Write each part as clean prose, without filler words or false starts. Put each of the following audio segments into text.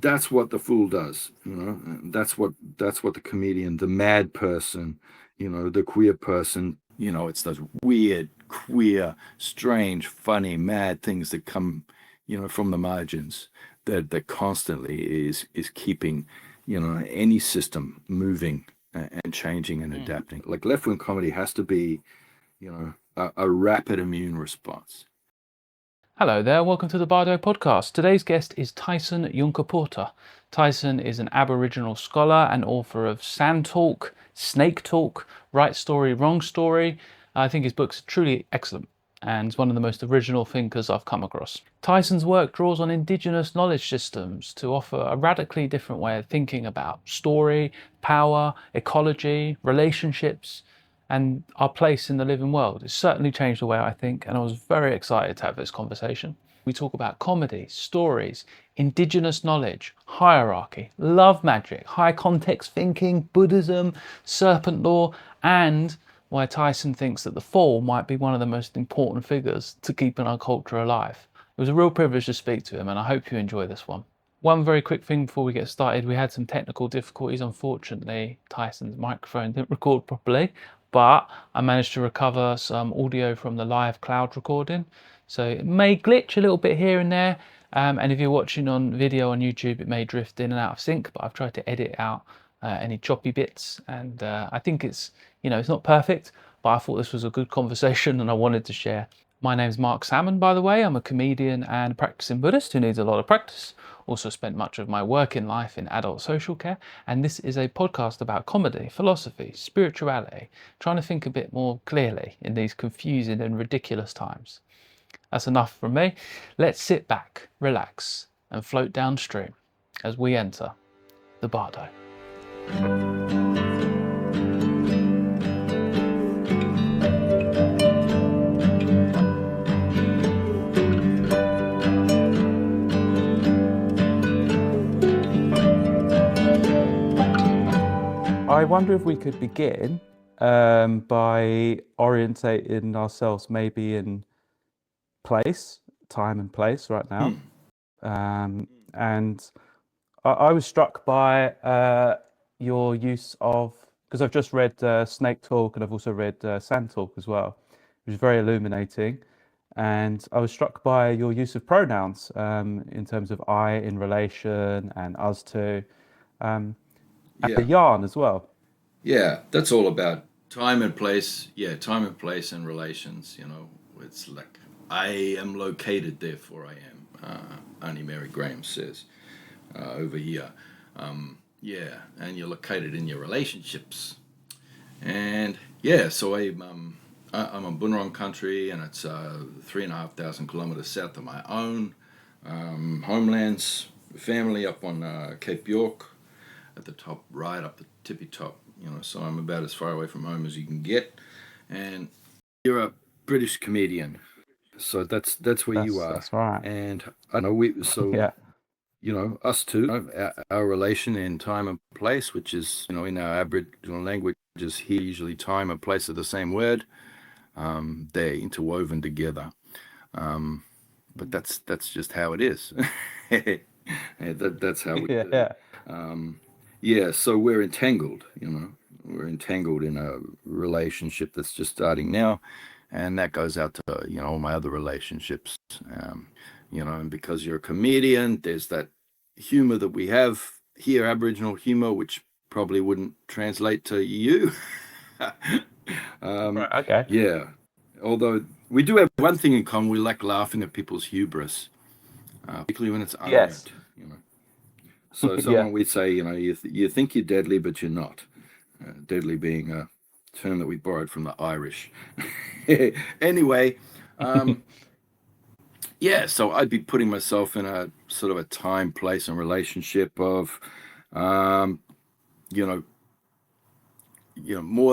that's what the fool does, that's what the comedian, the mad person, the queer person, it's those weird, queer, strange, funny, mad things that come, from the margins that constantly is keeping, any system moving and changing and adapting. Like left-wing comedy has to be, a rapid immune response. Hello there, welcome to the Bardo podcast. Today's guest is Tyson Yunkaporta. Tyson is an Aboriginal scholar and author of Sand Talk, Snake Talk, Right Story, Wrong Story. I think his book's truly excellent and is one of the most original thinkers I've come across. Tyson's work draws on Indigenous knowledge systems to offer a radically different way of thinking about story, power, ecology, relationships, and our place in the living world. It's certainly changed the way I think, and I was very excited to have this conversation. We talk about comedy, stories, Indigenous knowledge, hierarchy, love magic, high context thinking, Buddhism, serpent law, and why Tyson thinks that the Fall might be one of the most important figures to keeping our culture alive. It was a real privilege to speak to him, and I hope you enjoy this one. One very quick thing before we get started, we had some technical difficulties. Unfortunately, Tyson's microphone didn't record properly, but I managed to recover some audio from the live cloud recording. So it may glitch a little bit here and there. And if you're watching on video on YouTube, it may drift in and out of sync, but I've tried to edit out any choppy bits. And I think it's, it's not perfect, but I thought this was a good conversation and I wanted to share. My name's Marc Salmon, by the way. I'm a comedian and practicing Buddhist who needs a lot of practice. Also spent much of my working life in adult social care. And this is a podcast about comedy, philosophy, spirituality, trying to think a bit more clearly in these confusing and ridiculous times. That's enough from me. Let's sit back, relax, and float downstream as we enter the Bardo. I wonder if we could begin by orientating ourselves maybe in place, time and place right now. And I was struck by your use of, because I've just read Snake Talk and I've also read Sand Talk as well, which is very illuminating. And I was struck by your use of pronouns in terms of I in relation and us to. And the yarn as well. Yeah, that's all about time and place. Yeah, time and place and relations. It's like I am located, therefore I am. Auntie Mary Graham says over here. Yeah, and you're located in your relationships. And yeah, so I'm on Bunurong country, and it's 3,500 kilometers south of my own homelands. Family up on Cape York. At the top, right up the tippy top, so I'm about as far away from home as you can get. And you're a British comedian, so that's where you are. That's right. And I know us two, our relation in time and place, which is, in our Aboriginal language, is here usually time and place are the same word. They're interwoven together. But that's just how it is. That's how we do it. Yeah, so we're entangled, we're entangled in a relationship that's just starting now, and that goes out to, all my other relationships, and because you're a comedian, there's that humor that we have here, Aboriginal humor, which probably wouldn't translate to you. Right, okay. Yeah, although we do have one thing in common, we like laughing at people's hubris, particularly when it's unearned. Yes. So someone we'd say, you think you're deadly, but you're not. Deadly being a term that we borrowed from the Irish. Anyway, yeah, so I'd be putting myself in a sort of a time, place, and relationship of, more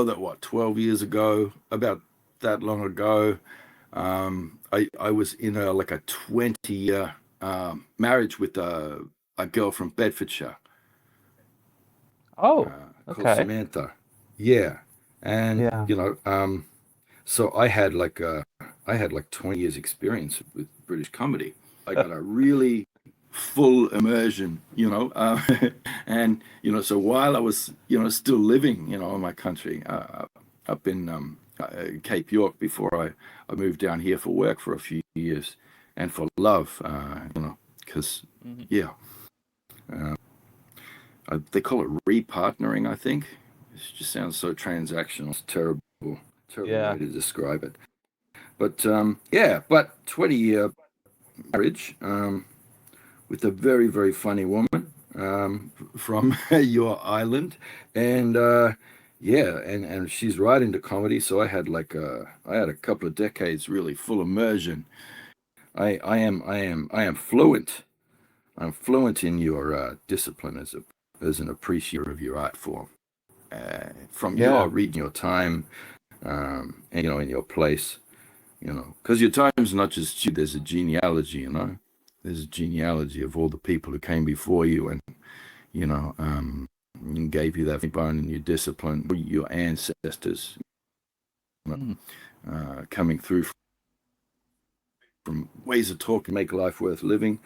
than 12 years ago, about that long ago, I was in a 20-year marriage with a girl from Bedfordshire. Oh, called okay. Samantha. Yeah. And so I had 20 years experience with British comedy. I got a really full immersion, and so while I was still living in my country, up in Cape York before I moved down here for work for a few years and for love, because yeah, they call it repartnering, I think. It just sounds so transactional. It's terrible Yeah. way to describe it. But yeah, but 20-year marriage with a very, very funny woman from your island, and yeah, and she's right into comedy. So I had a couple of decades really full immersion. I am fluent. I'm fluent in your discipline as an appreciator of your art form. From your Yeah. reading your time, and in your place, because your time's not just you. There's a genealogy, There's a genealogy of all the people who came before you, and and gave you that bone and your discipline, your ancestors, coming through from ways of talking, make life worth living,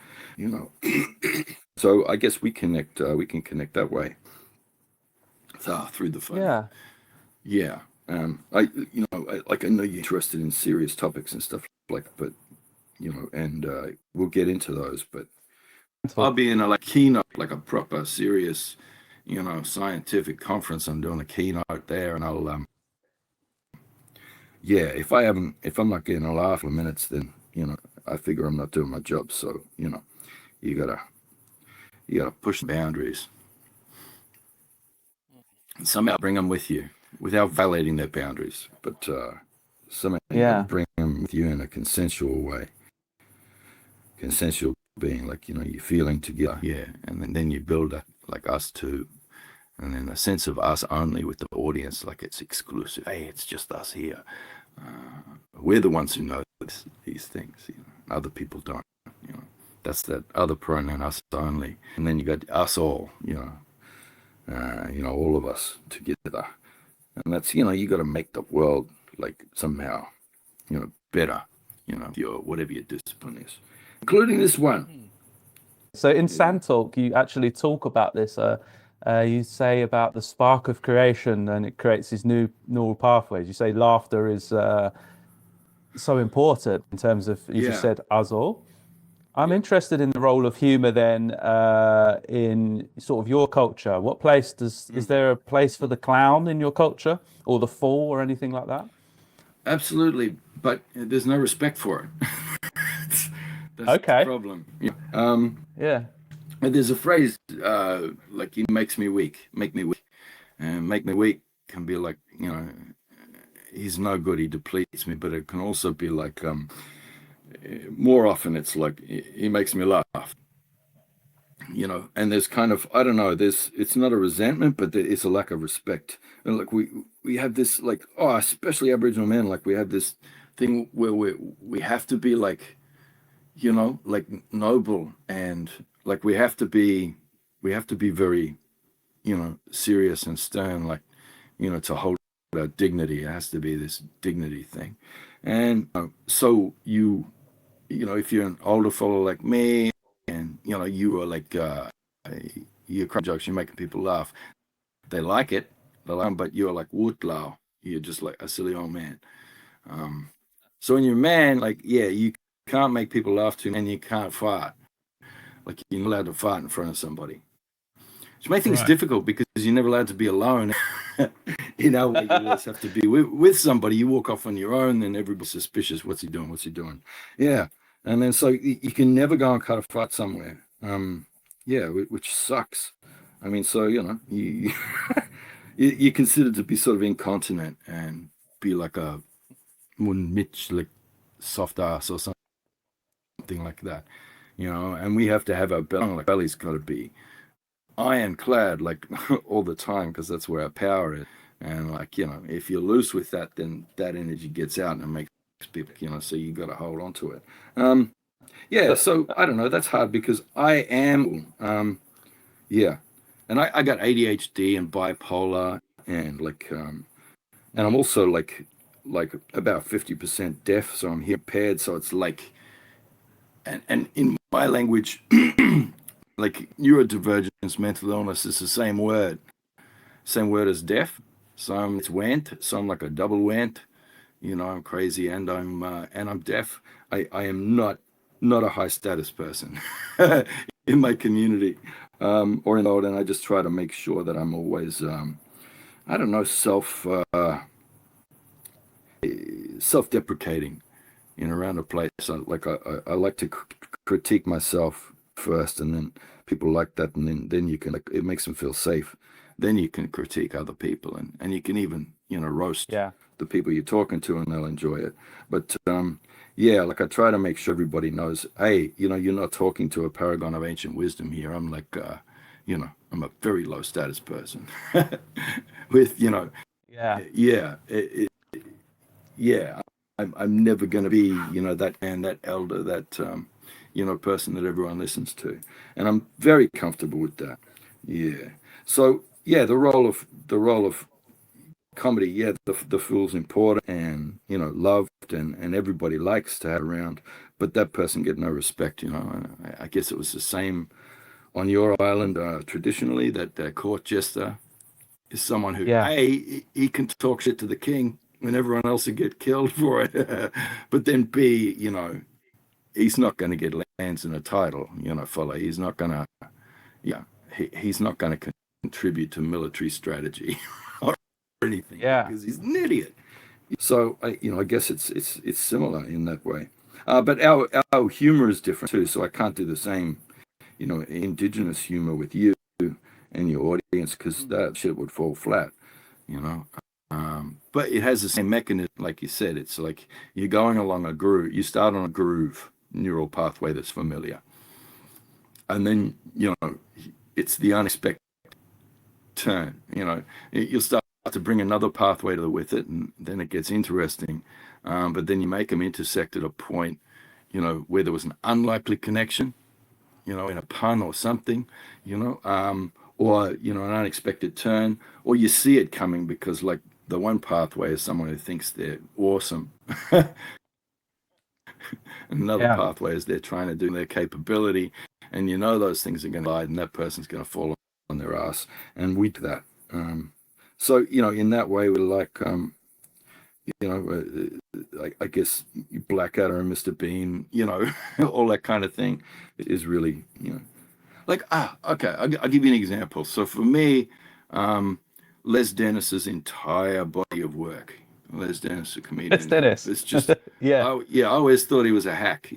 So I guess we connect. We can connect that way. Through the funny. Yeah. Yeah. I know you're interested in serious topics and stuff but and we'll get into those. But I'll be in a keynote, like a proper serious, scientific conference. I'm doing a keynote there, and I'll yeah, if I'm not getting a laugh in minutes, then I figure I'm not doing my job. So you gotta push the boundaries and somehow bring them with you without violating their boundaries. But somehow you gotta bring them with you in a consensual way. Consensual being like you're feeling together, yeah, and then you build a like us two, and then a sense of us only with the audience, like it's exclusive. Hey, it's just us here. We're the ones who know these things. Other people don't. That's that other pronoun, us only, and then you got us all. All of us together, and that's you got to make the world like somehow, better. Your whatever your discipline is, including this one. So in Sandtalk, you actually talk about this. You say about the spark of creation, and it creates these new neural pathways. You say laughter is so important in terms of, you just said us all. I'm interested in the role of humor then in sort of your culture. What place is there a place for the clown in your culture, or the fool, or anything like that? Absolutely, but there's no respect for it. That's the Okay. problem. Yeah. There's a phrase like "he makes me weak," make me weak, and make me weak can be like he's no good, he depletes me, but it can also be like more often it's like he makes me laugh. And there's kind of, I don't know, it's not a resentment, but it's a lack of respect. And like we have this like, oh, especially Aboriginal men, like we have this thing where we have to be like, like noble, and like we have to be very, serious and stern, like, to hold our dignity. It has to be this dignity thing. And so if you're an older fellow like me, and you are like you're cracking jokes, you're making people laugh, they like it, but you're like woodlow, you're just like a silly old man. So when you're a man, like, yeah, you can't make people laugh too, and you can't fart. Like, you're not allowed to fart in front of somebody, which makes things difficult because you're never allowed to be alone. You always have to be with somebody. You walk off on your own, then everybody's suspicious. What's he doing? What's he doing? Yeah. And then so you can never go and cut a fart somewhere. Yeah, which sucks. I mean, so, you you're considered to be sort of incontinent and be like a Mitch, like soft ass or something like that. And we have to have our belly's got to be ironclad, like all the time, because that's where our power is. And like, if you're loose with that, then that energy gets out and it makes people, so you got to hold on to it. Yeah, so I don't know, that's hard because I am, yeah, and I got ADHD and bipolar, and like, and I'm also like about 50% deaf, so I'm hearing impaired. So it's like, and in my language, like neurodivergence, mental illness is the same word as deaf. Some it's went, some like a double went. I'm crazy and I'm deaf. I am not a high status person in my community or in the world, and I just try to make sure that I'm always I don't know self-deprecating around a place. I like to critique myself first, and then people like that, and then you can, like, it makes them feel safe. Then you can critique other people, and you can even roast the people you're talking to, and they'll enjoy it. But yeah, like I try to make sure everybody knows, hey, you're not talking to a paragon of ancient wisdom here. I'm like I'm a very low status person with yeah yeah, I'm never going to be, that man, that elder, that, person that everyone listens to. And I'm very comfortable with that. Yeah. So, yeah, the role of comedy, yeah, the fool's important and, loved and everybody likes to have around, but that person get no respect, I guess it was the same on your island, traditionally, that court jester is someone who, Yeah. A, he can talk shit to the king when everyone else would get killed for it. But then B, he's not going to get lands and a title, fella. He's not going to, he's not going to contribute to military strategy or anything because he's an idiot. So I guess it's similar in that way. But our humor is different too. So I can't do the same, indigenous humor with you and your audience, because that shit would fall flat, but it has the same mechanism, like you said. It's like you're going along a groove. You start on a groove neural pathway that's familiar, and then it's the unexpected turn. You'll start to bring another pathway with it, and then it gets interesting. But then you make them intersect at a point, where there was an unlikely connection, in a pun or something, or an unexpected turn, or you see it coming because, like, the one pathway is someone who thinks they're awesome. Another pathway is they're trying to do their capability, and those things are going to glide, and that person's going to fall on their ass, and we do that. So in that way, we're like, I guess Blackadder and Mr. Bean, all that kind of thing is really, like, okay, I'll give you an example. So for me, Les Dennis's entire body of work, Les Dennis, a comedian, Les Dennis. it's just, I always thought he was a hack,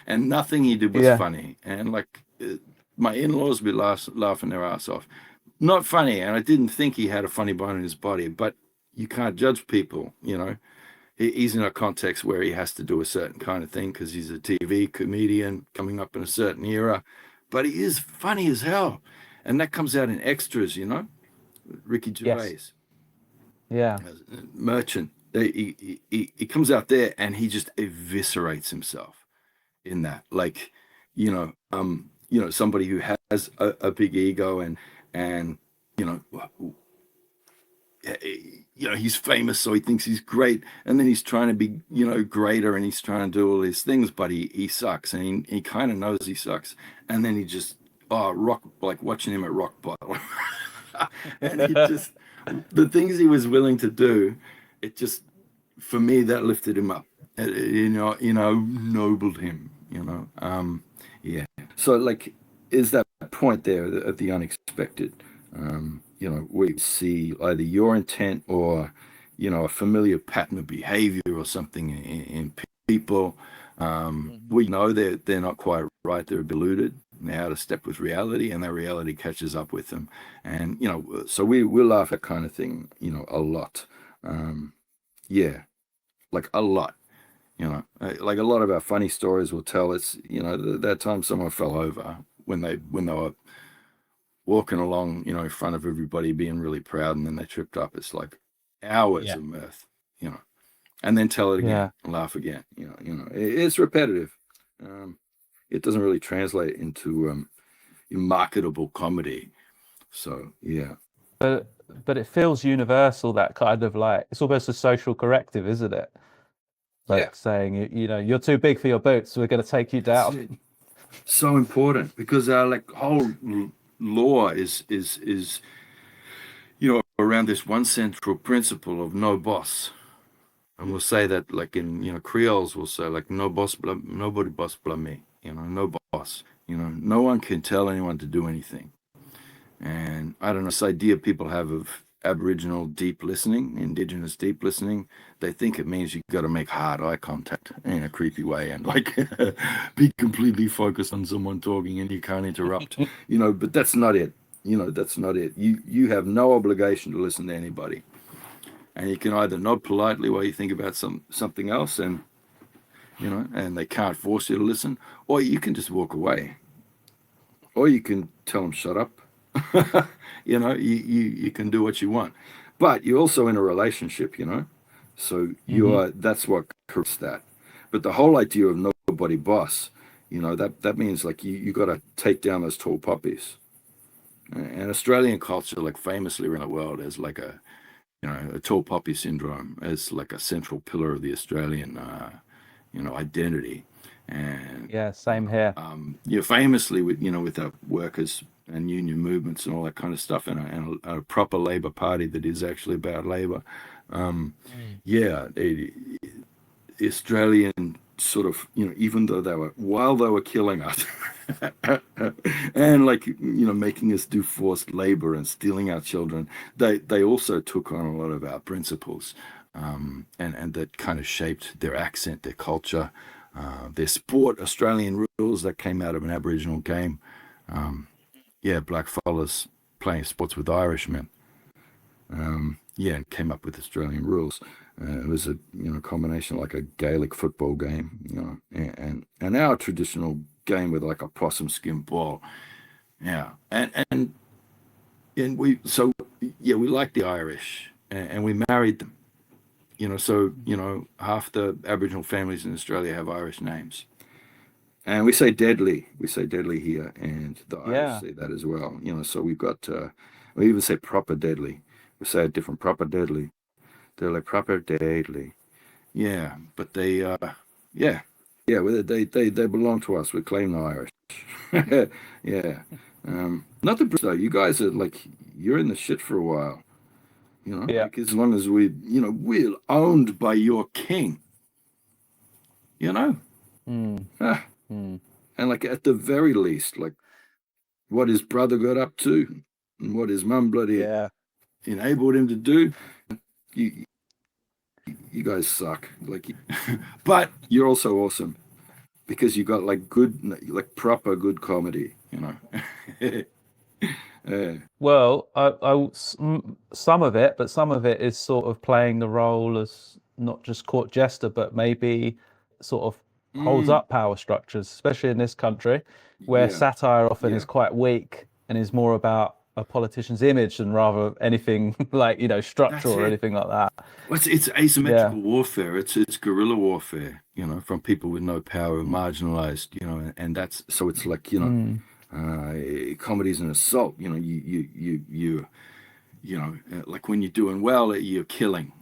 and nothing he did was funny. And like, my in-laws would be laughing their ass off. Not funny, and I didn't think he had a funny bone in his body, but you can't judge people, He's in a context where he has to do a certain kind of thing because he's a TV comedian coming up in a certain era. But he is funny as hell. And that comes out in extras, Ricky Gervais. Yeah. Merchant. He comes out there and he just eviscerates himself in that. Like, somebody who has a big ego and he's famous, so he thinks he's great, and then he's trying to be, greater, and he's trying to do all these things, but he sucks, and he kind of knows he sucks, and then he just like watching him at rock bottom. And he just, the things he was willing to do, it just, for me, that lifted him up, ennobled him, yeah. So, like, is that point there at the unexpected? We see either your intent or, a familiar pattern of behavior or something in people. We know they're not quite right. They're deluded. They're out of step with reality, and that reality catches up with them. And, so we laugh at kind of thing, a lot. Yeah, like a lot. Like a lot of our funny stories will tell us, that time someone fell over when they were walking along, in front of everybody, being really proud, and then they tripped up. It's like hours of mirth, and then tell it again, and laugh again. It's repetitive. It doesn't really translate into marketable comedy. So yeah. But it feels universal. That kind of, like, it's almost a social corrective, isn't it? Like saying, you're too big for your boots, so we're going to take you down. So important because our like whole law is around this one central principle of no boss. And we'll say that like in Creoles we'll say like no boss nobody boss me, no boss. No one can tell anyone to do anything. And I don't know, this idea people have of Aboriginal deep listening, Indigenous deep listening, they think it means you've got to make hard eye contact in a creepy way and like be completely focused on someone talking and you can't interrupt, but that's not it. That's not it. You have no obligation to listen to anybody. And you can either nod politely while you think about something else and they can't force you to listen, or you can just walk away. Or you can tell them shut up. You can do what you want, but you're also in a relationship, so that's what corrects that. But the whole idea of nobody boss, that means like you got to take down those tall poppies. And Australian culture, like famously around the world, is like a tall poppy syndrome as like a central pillar of the Australian identity. And Yeah, same here. famously with our workers and union movements and all that kind of stuff, and a proper Labor Party that is actually about Labor. Yeah, the Australian sort of, even though while they were killing us and like, making us do forced labor and stealing our children, they also took on a lot of our principles, and that kind of shaped their accent, their culture, their sport, Australian rules that came out of an Aboriginal game. Black fellas playing sports with Irishmen. And came up with Australian rules. It was a combination like a Gaelic football game, and our traditional game with like a possum skin ball. Yeah, and we like the Irish, and we married them. So half the Aboriginal families in Australia have Irish names. And we say deadly. We say deadly here, and the Irish say that as well. So we've got, we even say proper deadly. We say a different proper deadly. They're like proper deadly. Yeah, but they belong to us. We claim the Irish. Yeah. Not the Brits though. You guys are like, you're in the shit for a while. Yeah. Like as long as we're owned by your king. Ah. And like at the very least, like what his brother got up to and what his mum bloody enabled him to do, you guys suck. Like, but you're also awesome because you got like good, like proper good comedy. Well, some of it, but some of it is sort of playing the role as not just court jester, but maybe sort of holds up power structures, especially in this country, where satire often is quite weak and is more about a politician's image than rather anything like structure or anything like that. Well, it's asymmetrical warfare. It's guerrilla warfare. From people with no power, marginalized. And that's so it's like comedy's an assault. Like when you're doing well, you're killing.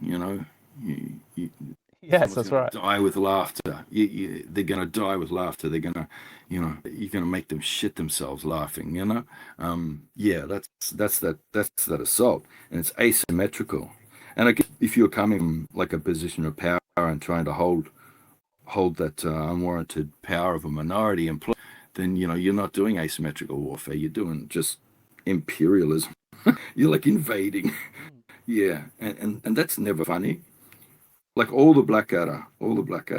Yes, that's right. Die with laughter. They're gonna die with laughter. They're gonna, you're gonna make them shit themselves laughing. That's that assault, and it's asymmetrical. And I guess if you're coming from like a position of power and trying to hold that unwarranted power of a minority in place, then you're not doing asymmetrical warfare. You're doing just imperialism. You're like invading. Yeah, and that's never funny. Like all the Blackadder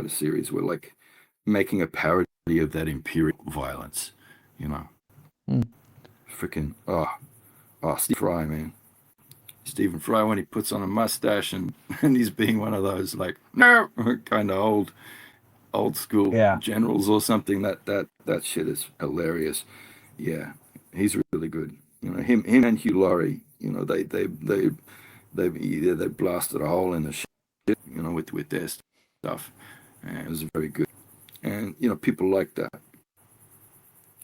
series were like making a parody of that imperial violence. Freaking Steve Fry, man. Stephen Fry, when he puts on a mustache and he's being one of those like no kind of old school generals or something. That shit is hilarious. Yeah, he's really good. Him and Hugh Laurie. They blasted a hole in the shit. With their stuff, and it was very good. And people like that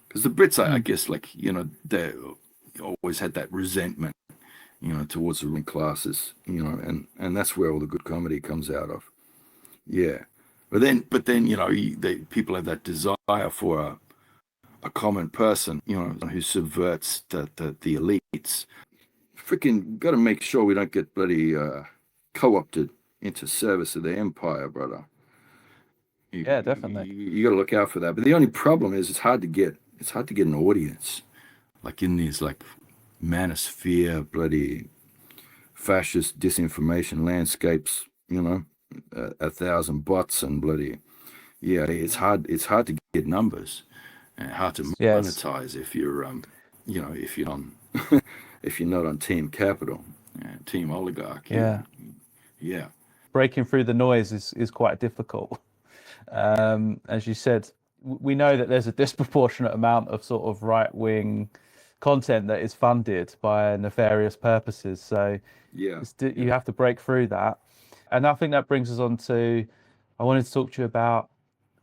because the Brits, I guess, like they always had that resentment, towards the ruling classes, and that's where all the good comedy comes out of. Yeah, but then people have that desire for a common person, who subverts the elites. Freaking got to make sure we don't get bloody co-opted into service of the empire, brother. Yeah, definitely. You got to look out for that. But the only problem is it's hard to get an audience, like in these like manosphere bloody fascist disinformation landscapes. A thousand bots and bloody it's hard to get numbers and hard to Yes. monetize if you're if you're on if you're not on team capital, team oligarch. Yeah. Yeah. Breaking through the noise is quite difficult. As you said, we know that there's a disproportionate amount of sort of right-wing content that is funded by nefarious purposes. So you have to break through that. And I think that brings us on to, I wanted to talk to you about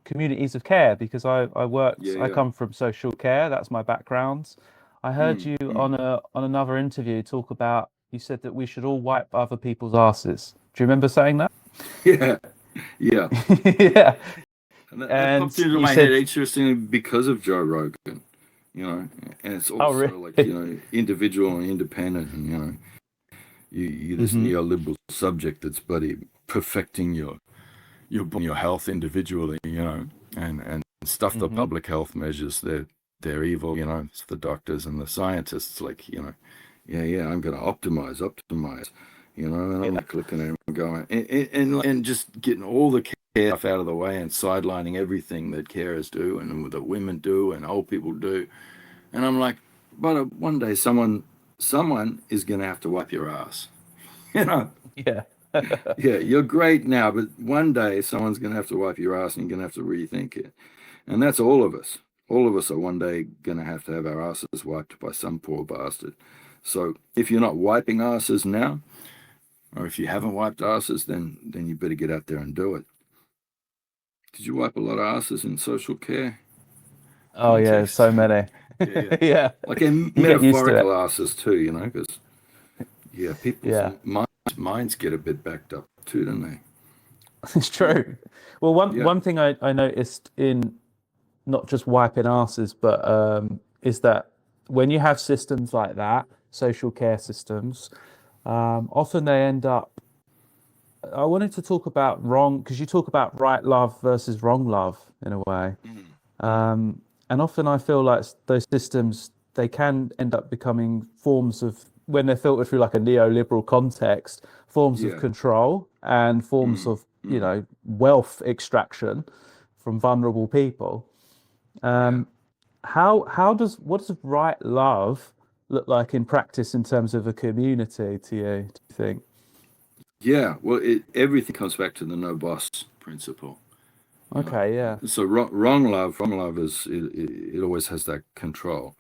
communities of care, because I come from social care. That's my background. I heard you on another interview talk about, you said that we should all wipe other people's asses. Do you remember saying that? Yeah. Yeah. Yeah. And that popped into my head interestingly because of Joe Rogan, and it's also like, individual and independent, and, you this neoliberal subject that's bloody perfecting your health individually, and stuff the public health measures. They're evil, it's the doctors and the scientists, like, I'm going to optimize, and I'm like looking at him and going, and just getting all the care stuff out of the way and sidelining everything that carers do and that women do and old people do. And I'm like, but one day someone is going to have to wipe your ass, Yeah. Yeah, you're great now, but one day someone's going to have to wipe your ass and you're going to have to rethink it. And that's all of us. All of us are one day going to have our asses wiped by some poor bastard. So if you're not wiping asses now, or if you haven't wiped asses, then you better get out there and do it. Did you wipe a lot of asses in social care? Oh, yeah, so many. Yeah. Like in metaphorical asses too, because people's minds get a bit backed up too, don't they? It's true. Well, one thing I noticed in not just wiping asses, but is that when you have systems like that, social care systems, often they end up. I wanted to talk about because you talk about right love versus wrong love in a way. And often I feel like those systems, they can end up becoming forms of, when they're filtered through like a neoliberal context, forms of control and forms of, wealth extraction from vulnerable people. What does right love look like in practice in terms of a community to you, do you think? Yeah, well, everything comes back to the no boss principle. Okay, yeah. So wrong love is it always has that control,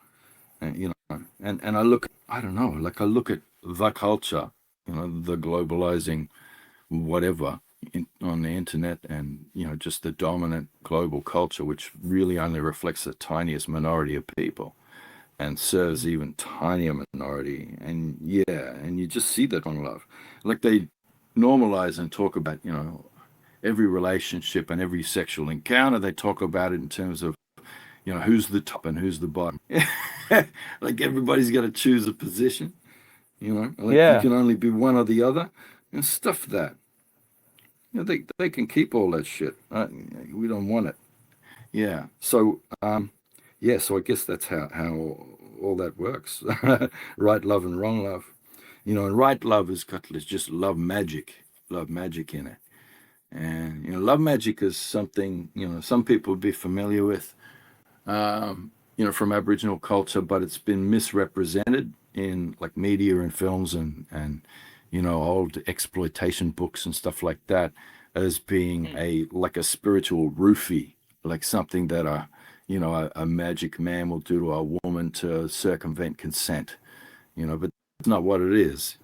and and I look at the culture, the globalizing whatever on the internet, and just the dominant global culture, which really only reflects the tiniest minority of people and serves even tinier minority. And and you just see that wrong love, like they normalize and talk about every relationship and every sexual encounter. They talk about it in terms of who's the top and who's the bottom. Like everybody's got to choose a position, like you can only be one or the other, and stuff that they can keep all that shit. We don't want it. So so I guess that's how all that works. Right love and wrong love, and right love has got just love magic in it. And love magic is something some people would be familiar with, from Aboriginal culture, but it's been misrepresented in like media and films and old exploitation books and stuff like that as being a spiritual roofie, like something that a magic man will do to a woman to circumvent consent, but that's not what it is.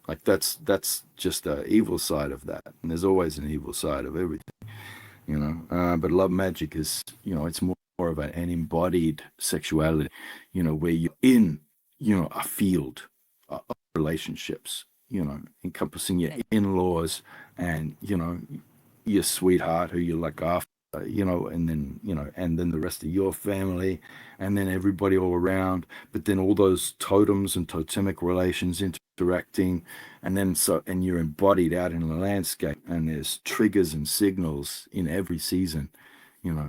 Like that's just the evil side of that, and there's always an evil side of everything. But love magic is it's more of an embodied sexuality, where you're in a field of relationships, encompassing your in-laws and your sweetheart who you look after and then and then the rest of your family, and then everybody all around. But then all those totems and totemic relations interacting, and you're embodied out in the landscape, and there's triggers and signals in every season.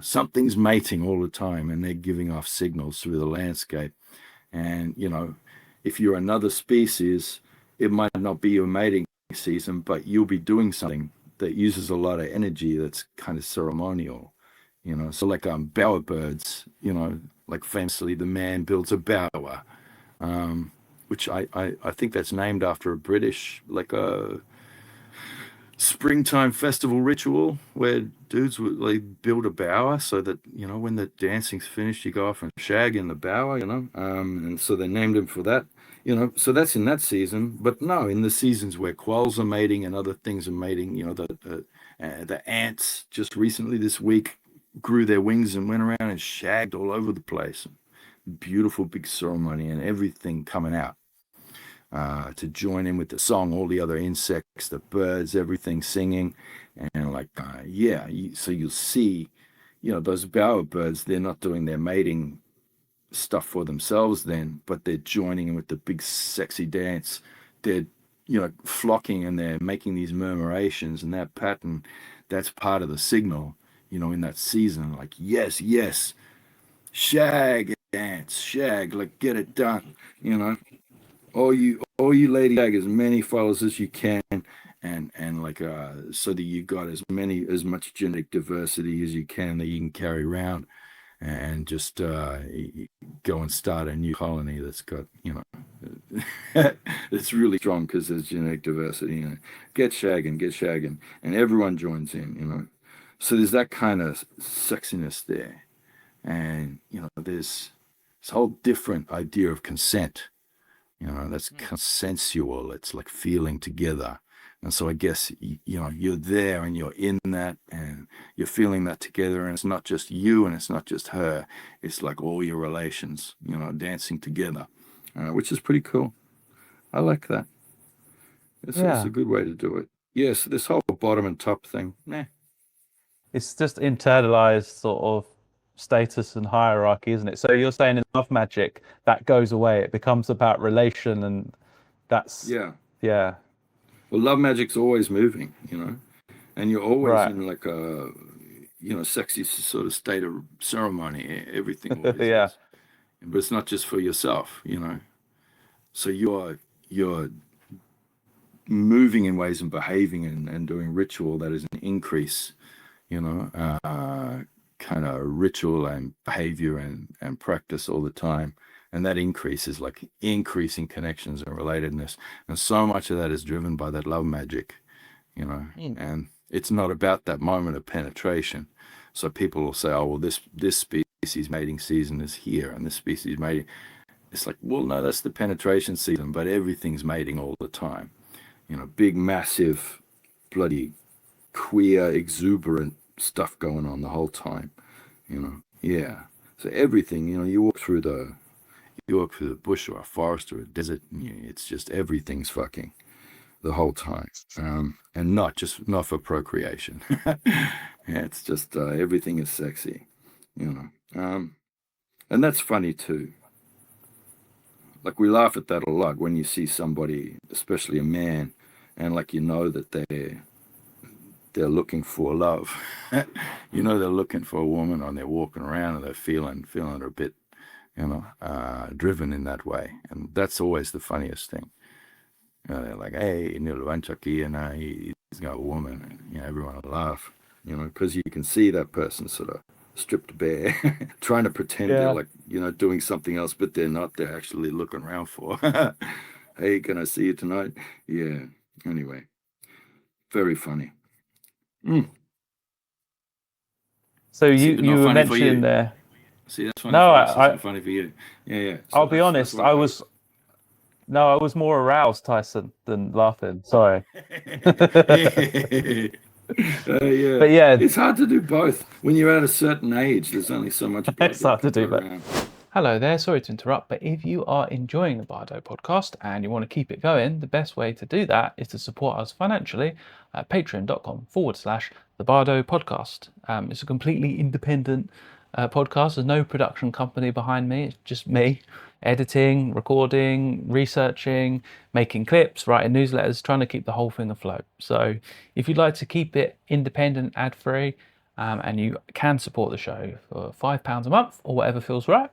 Something's mating all the time, and they're giving off signals through the landscape. And if you're another species, it might not be your mating season, but you'll be doing something that uses a lot of energy that's kind of ceremonial. So like bowerbirds, like famously the man builds a bower, which I think that's named after a British, like a springtime festival ritual where dudes would like build a bower so that when the dancing's finished you go off and shag in the bower, and so they named him for that. So that's in that season. But no, in the seasons where quolls are mating and other things are mating, the ants just recently this week grew their wings and went around and shagged all over the place. Beautiful big ceremony and everything coming out to join in with the song, all the other insects, the birds, everything singing. And so you'll see, those bowerbirds, they're not doing their mating stuff for themselves then, but they're joining in with the big sexy dance. They're flocking, and they're making these murmurations, and that pattern, that's part of the signal in that season. Like, yes, shag, dance, shag, like, get it done. All you lady shag as many followers as you can, and like so that you got as much genetic diversity as you can that you can carry around, and just go and start a new colony that's got it's really strong because there's genetic diversity. Get shagging, and everyone joins in. So there's that kind of sexiness there, and there's this whole different idea of consent. That's consensual. It's like feeling together. And so I guess, you're there and you're in that and you're feeling that together. And it's not just you and it's not just her. It's like all your relations, dancing together, which is pretty cool. I like that. It's a good way to do it. Yes, this whole bottom and top thing, nah. It's just internalized sort of status and hierarchy, isn't it? So you're saying in love magic that goes away. It becomes about relation, and that's Yeah. yeah. Well, love magic's always moving, and you're always Right. in like a, sexy sort of state of ceremony. Everything always Yeah. is. But it's not just for yourself, So you're moving in ways and behaving and doing ritual that is an increase, kind of ritual and behavior and practice all the time. And that increase is like increasing connections and relatedness. And so much of that is driven by that love magic, and it's not about that moment of penetration. So people will say, oh, well, this species mating season is here and this species mating. It's like, well, no, that's the penetration season, but everything's mating all the time. Big, massive, bloody queer, exuberant stuff going on the whole time. Yeah. So everything, you walk through the bush or a forest or a desert, and it's just everything's fucking the whole time, and not for procreation. Yeah, it's just everything is sexy, and that's funny too. Like we laugh at that a lot when you see somebody, especially a man, and like that they're looking for love. They're looking for a woman, or they're walking around and they're feeling a bit, driven in that way, and that's always the funniest thing. They're like, hey, Nilwanchaki, and he's got a woman, and everyone will laugh, because you can see that person sort of stripped bare, trying to pretend they're like, doing something else, but they're not. They're actually looking around for, hey, can I see you tonight? Yeah. Anyway, very funny. So you were mentioning there. See, that's funny No, for us. It's not funny for you. Yeah. So I'll be honest. I was more aroused, Tyson, than laughing. Sorry. Yeah. But yeah, it's hard to do both when you're at a certain age. There's only so much. It's hard to do both. Hello there, sorry to interrupt, but if you are enjoying the Bardo podcast and you want to keep it going, the best way to do that is to support us financially at patreon.com/the Bardo podcast. It's a completely independent podcast. There's no production company behind me, it's just me editing, recording, researching, making clips, writing newsletters, trying to keep the whole thing afloat. So if you'd like to keep it independent, ad-free, and you can support the show for £5 a month or whatever feels right.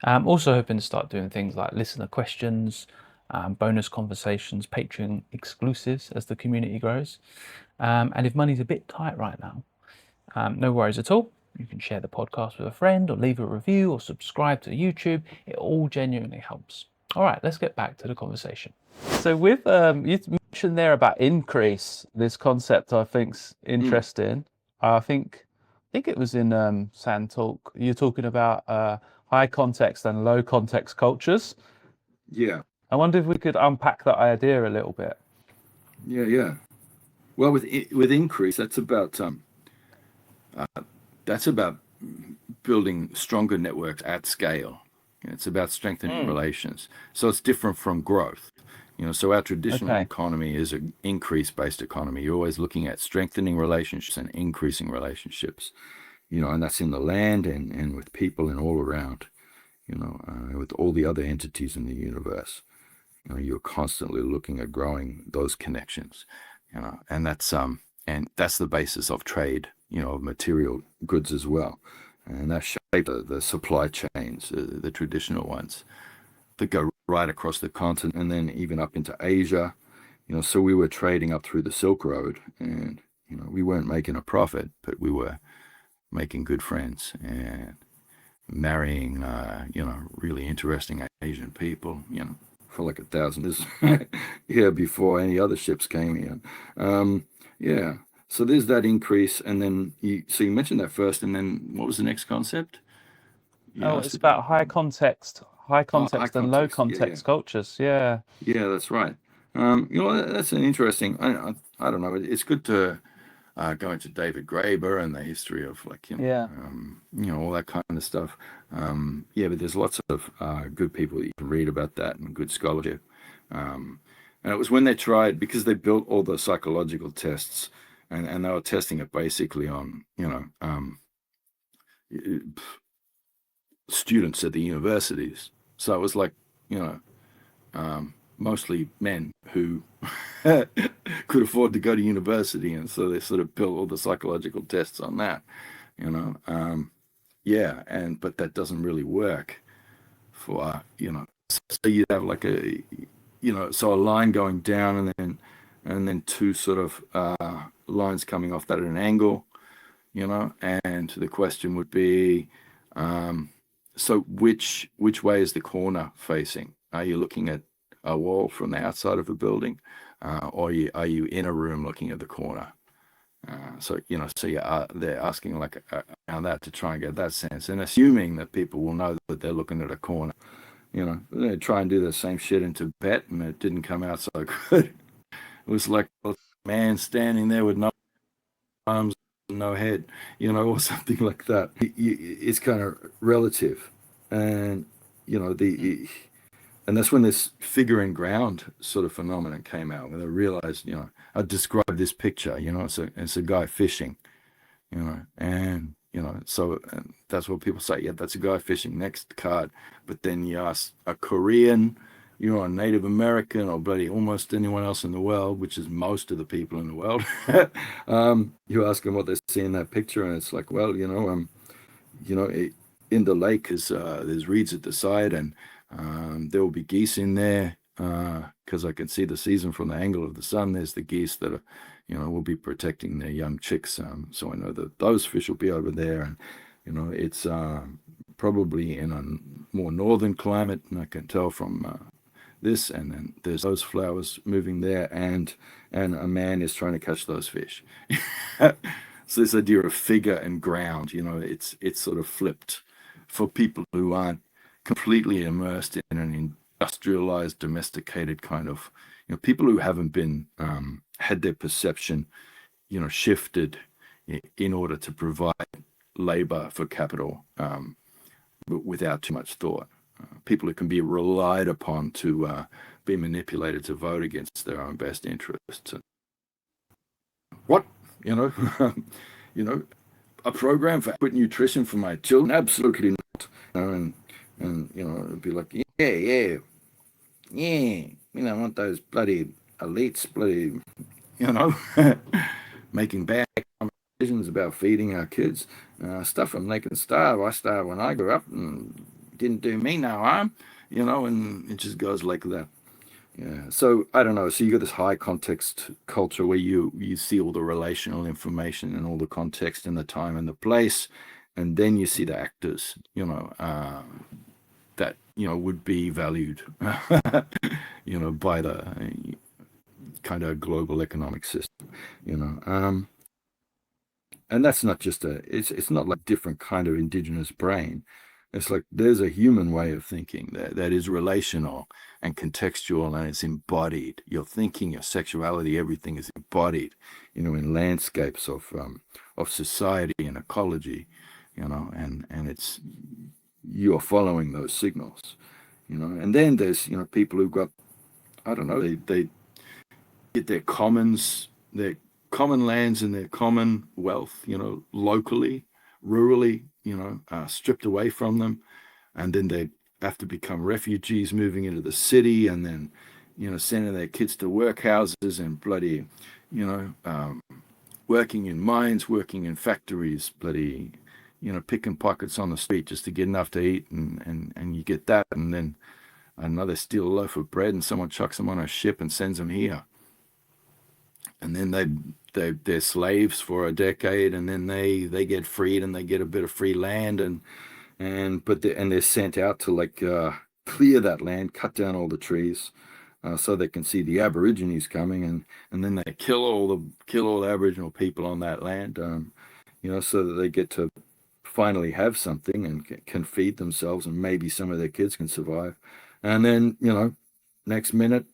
Also hoping to start doing things like listener questions, bonus conversations, Patreon exclusives as the community grows. And if money's a bit tight right now, no worries at all. You can share the podcast with a friend or leave a review or subscribe to YouTube. It all genuinely helps. All right, let's get back to the conversation. So with you mentioned there about increase, this concept I think's interesting. I think it was in Sand Talk. You're talking about high context and low context cultures. Yeah. I wonder if we could unpack that idea a little bit. Yeah. Well, with increase, that's about building stronger networks at scale. It's about strengthening relations. So it's different from growth. So our traditional economy is an increase-based economy. You're always looking at strengthening relationships and increasing relationships. And that's in the land and with people and all around. With all the other entities in the universe. You're constantly looking at growing those connections. And that's the basis of trade. Of material goods as well, and that shaped the supply chains, the traditional ones that go right across the continent and then even up into Asia. So we were trading up through the Silk Road, and we weren't making a profit, but we were making good friends and marrying really interesting Asian people, for like 1,000 years before any other ships came here. So there's that increase, and then you mentioned that first, and then what was the next concept? It's about high context and low context cultures. Yeah, that's right. That's an interesting. I don't know. It's good to go into David Graeber and the history of all that kind of stuff. But there's lots of good people that you can read about that and good scholarship. And it was when they tried, because they built all the psychological tests. And they were testing it basically on, students at the universities. So it was like, mostly men who could afford to go to university. And so they sort of built all the psychological tests on that, but that doesn't really work for, so you have like so a line going down and then two sort of lines coming off that at an angle, and the question would be, so which way is the corner facing? Are you looking at a wall from the outside of a building, or are you in a room looking at the corner? They're asking like that to try and get that sense, and assuming that people will know that they're looking at a corner. They try and do the same shit in Tibet, and it didn't come out so good. It was like a man standing there with no arms, no head, or something like that. It's kind of relative, and and that's when this figure in ground sort of phenomenon came out, when they realized, I described this picture, it's a guy fishing, and so that's what people say. Yeah, that's a guy fishing. Next card, but then you ask a Korean, a Native American, or bloody almost anyone else in the world, which is most of the people in the world. You ask them what they see in that picture, and it's like, well, in the lake there's reeds at the side, and there will be geese in there, because I can see the season from the angle of the sun. There's the geese that are, will be protecting their young chicks. So I know that those fish will be over there, and it's probably in a more northern climate, and I can tell from this, and then there's those flowers moving there, and a man is trying to catch those fish. So this idea of figure and ground, it's sort of flipped for people who aren't completely immersed in an industrialized, domesticated kind of, people who haven't been had their perception, shifted in order to provide labor for capital, without too much thought. People who can be relied upon to be manipulated to vote against their own best interests. What, you know, you know, a program for adequate nutrition for my children? Absolutely not. You know, and you know, it'd be like, yeah, you know, I want those bloody elites, bloody, you know, making bad decisions about feeding our kids. Stuff them, they can starve. I starved when I grew up and didn't do me no harm, you know, and it just goes like that. Yeah. So I don't know. So you got this high context culture where you see all the relational information and all the context and the time and the place, and then you see the actors, you know, that you know would be valued, you know, by the kind of global economic system, you know. And that's not just it's not like different kind of indigenous brain. It's like there's a human way of thinking that is relational and contextual, and it's embodied. Your thinking, your sexuality, everything is embodied, you know, in landscapes of society and ecology, you know, and it's you're following those signals, you know. And then there's, you know, people who've got, I don't know, they get their commons, their common lands and their common wealth, you know, locally, rurally, you know, stripped away from them, and then they have to become refugees moving into the city, and then, you know, sending their kids to workhouses and bloody, you know, working in mines, working in factories, bloody, you know, picking pockets on the street just to get enough to eat, and you get that, and then another steal a loaf of bread, and someone chucks them on a ship and sends them here, and then they're slaves for a decade, and then they get freed and they get a bit of free land, but they're sent out to like clear that land, cut down all the trees, so they can see the Aborigines coming, and then they kill all the Aboriginal people on that land, you know, so that they get to finally have something and can feed themselves, and maybe some of their kids can survive, and then, you know, next minute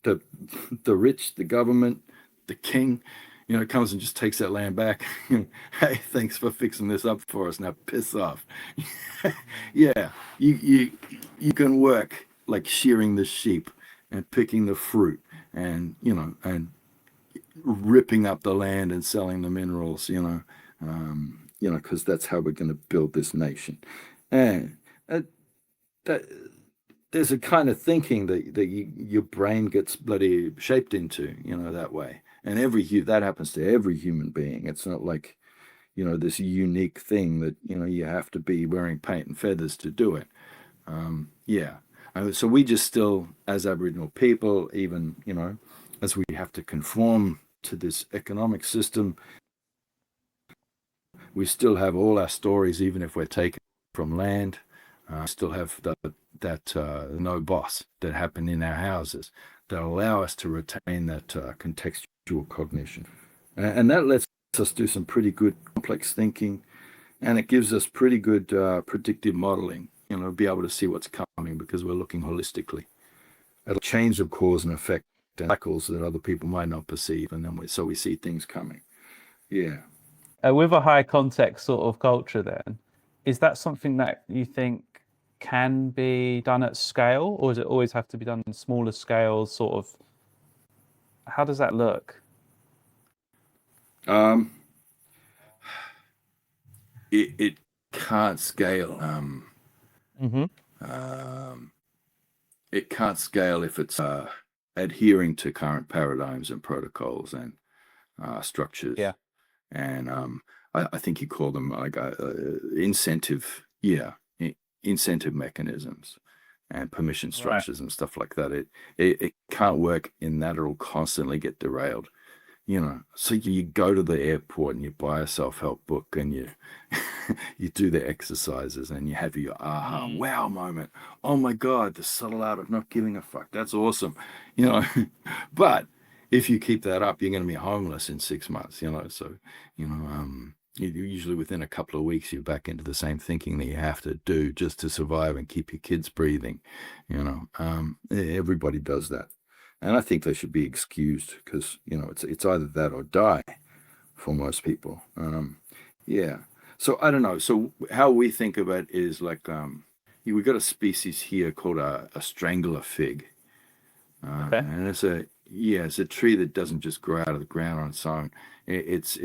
the rich, the government, the king, you know, comes and just takes that land back. Hey, thanks for fixing this up for us. Now piss off. Yeah, you can work like shearing the sheep and picking the fruit, and, you know, and ripping up the land and selling the minerals, you know, because that's how we're going to build this nation. And that there's a kind of thinking that your brain gets bloody shaped into, you know, that way. And that happens to every human being. It's not like, you know, this unique thing that, you know, you have to be wearing paint and feathers to do it. Yeah. So we just still, as Aboriginal people, even, you know, as we have to conform to this economic system, we still have all our stories, even if we're taken from land. Still have that no boss that happen in our houses that allow us to retain that contextual cognition, and that lets us do some pretty good complex thinking, and it gives us pretty good predictive modeling. You know, be able to see what's coming because we're looking holistically at a change of cause and effect and cycles that other people might not perceive, and then we see things coming. Yeah. With a high context sort of culture, then, is that something that you think can be done at scale, or does it always have to be done in smaller scales? Sort of, how does that look? It can't scale. Mm-hmm. It can't scale if it's adhering to current paradigms and protocols and structures. Yeah. And I think you call them like incentive, incentive mechanisms and permission structures and stuff like that. It can't work in that; it'll constantly get derailed. You know, so you go to the airport and you buy a self-help book and you you do the exercises and you have your aha wow moment. Oh my God, the subtle art of not giving a fuck. That's awesome. You know, but if you keep that up, you're going to be homeless in 6 months, you know. So, you know, usually within a couple of weeks, you're back into the same thinking that you have to do just to survive and keep your kids breathing, you know. Everybody does that. And I think they should be excused because, you know, it's either that or die for most people. Yeah. So I don't know. So how we think of it is like we got a species here called a strangler fig, Okay. and it's a tree that doesn't just grow out of the ground on its own. It's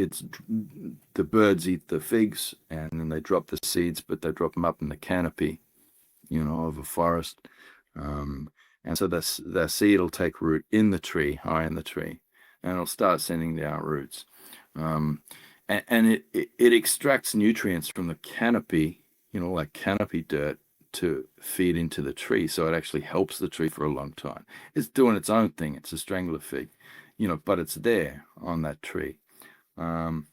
the birds eat the figs and then they drop the seeds, but they drop them up in the canopy, of a forest. Um, and so the seed will take root in the tree, high in the tree, and it'll start sending down roots. Um, and it extracts nutrients from the canopy, like canopy dirt, to feed into the tree. So it actually helps the tree for a long time. It's doing its own thing. It's a strangler fig, but it's there on that tree. Um,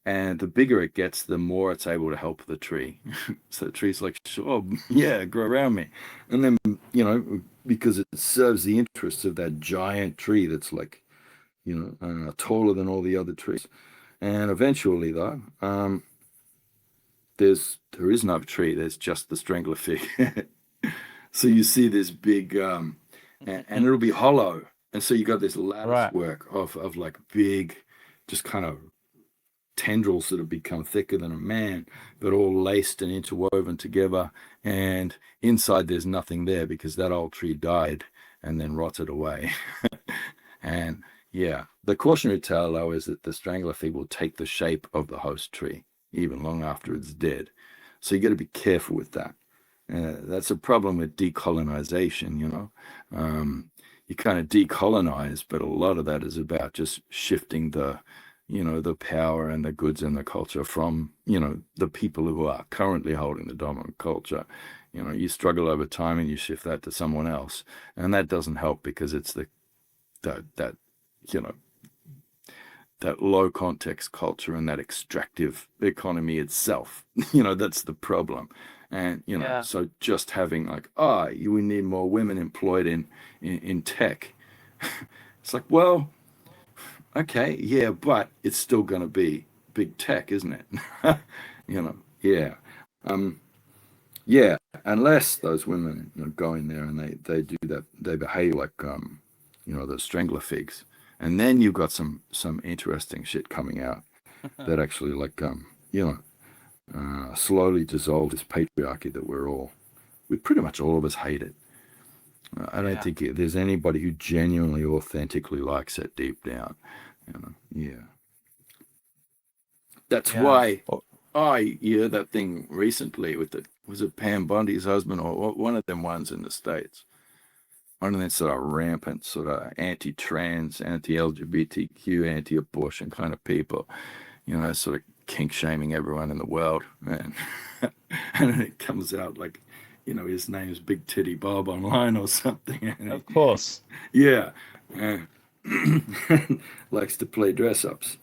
and the bigger it gets, the more it's able to help the tree. So the tree's like, sure, yeah, grow around me. And then, because it serves the interests of that giant tree that's like, taller than all the other trees. And eventually, though, there is no tree. There's just the strangler fig. So you see this big, and it'll be hollow. And so you got this lattice Right. work of like big, just kind of tendrils that have become thicker than a man, but all laced and interwoven together. And inside there's nothing there because that old tree died and then rotted away. And yeah, the cautionary tale though is that the strangler fig will take the shape of the host tree even long after it's dead. So you got to be careful with that. That's a problem with decolonization, you kind of decolonize, but a lot of that is about just shifting the power and the goods and the culture from, the people who are currently holding the dominant culture. You struggle over time and you shift that to someone else. And that doesn't help because it's that that low context culture and that extractive economy itself. That's the problem. And Yeah. so just having like, we need more women employed in tech. It's like, well, okay, yeah, but it's still going to be big tech, isn't it? Yeah. Um, yeah, unless those women go in there and they do that, they behave like the strangler figs, and then you've got some interesting shit coming out that actually like slowly dissolve this patriarchy that we pretty much all of us hate it. I don't Yeah. think there's anybody who genuinely, authentically likes it deep down. Yeah. That's Yeah. why I hear that thing recently was it Pam Bundy's husband or one of them ones in the States? One of them sort of rampant, sort of anti-trans, anti-LGBTQ, anti-abortion kind of people, sort of kink shaming everyone in the world. And, and then it comes out like, his name's Big Titty Bob online or something. Of course. Yeah. Likes to play dress ups.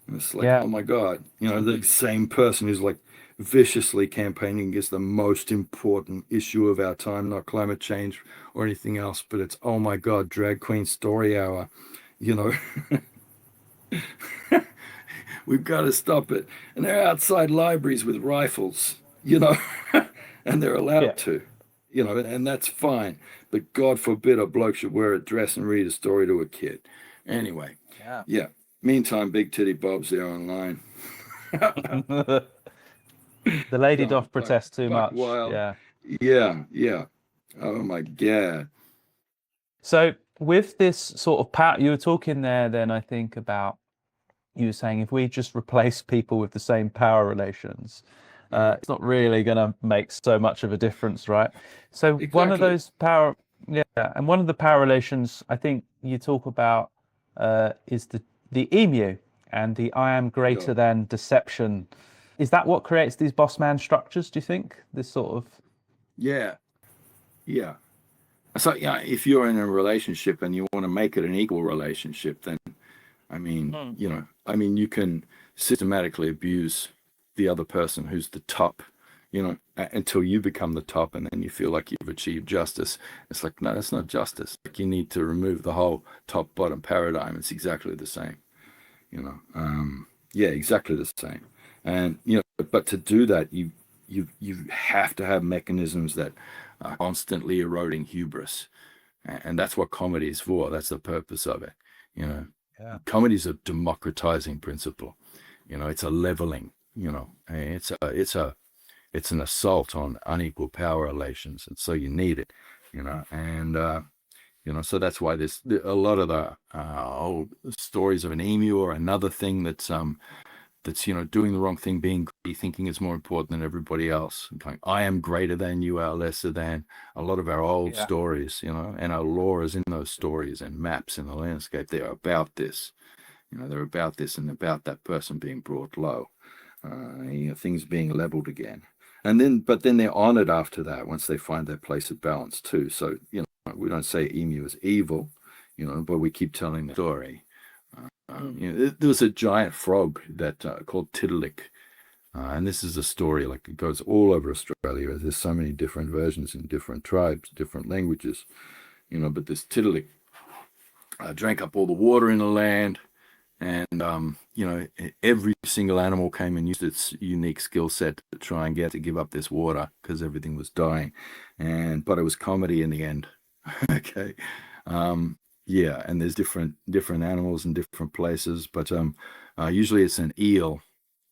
And it's like, Yeah. oh my God, the same person who's like viciously campaigning against the most important issue of our time, not climate change or anything else, but it's, oh my God, drag queen story hour, we've got to stop it. And they're outside libraries with rifles, and they're allowed Yeah. to, and that's fine. But God forbid a bloke should wear a dress and read a story to a kid. Anyway, yeah. Meantime, Big Titty Bob's there online. The lady Going doth protest too buck much. wild. Yeah. Yeah. Oh my God. So with this sort of power, you were talking there, then I think about, you were saying if we just replace people with the same power relations, it's not really going to make so much of a difference, right? So one of Exactly. those and one of the power relations I think you talk about is the emu and the I am greater Yeah. than deception. Is that what creates these boss man structures, do you think? This sort of... Yeah. Yeah. So yeah, if you're in a relationship and you want to make it an equal relationship, then you can systematically abuse the other person who's the top, until you become the top and then you feel like you've achieved justice. It's like, no, that's not justice. Like you need to remove the whole top bottom paradigm. It's exactly the same, yeah, exactly the same. And, but to do that, you have to have mechanisms that are constantly eroding hubris. And that's what comedy is for. That's the purpose of it. Yeah. Comedy is a democratizing principle. It's a leveling. it's an assault on unequal power relations, and so you need it, and so that's why there's a lot of the old stories of an emu or another thing that's doing the wrong thing, being greedy, thinking it's more important than everybody else, and going, I am greater than, you are lesser than. A lot of our old stories, and our law is in those stories and maps in the landscape. They're about this, they're about this and about that person being brought low, things being leveled again. But then they're honored after that once they find their place of balance too. So, we don't say emu is evil, but we keep telling the story. There was a giant frog that called Tiddalik, and this is a story, like, it goes all over Australia. There's so many different versions in different tribes, different languages, but this Tiddalik drank up all the water in the land, and every single animal came and used its unique skill set to try and get to give up this water because everything was dying, but it was comedy in the end. Okay. Yeah, and there's different animals in different places, but usually it's an eel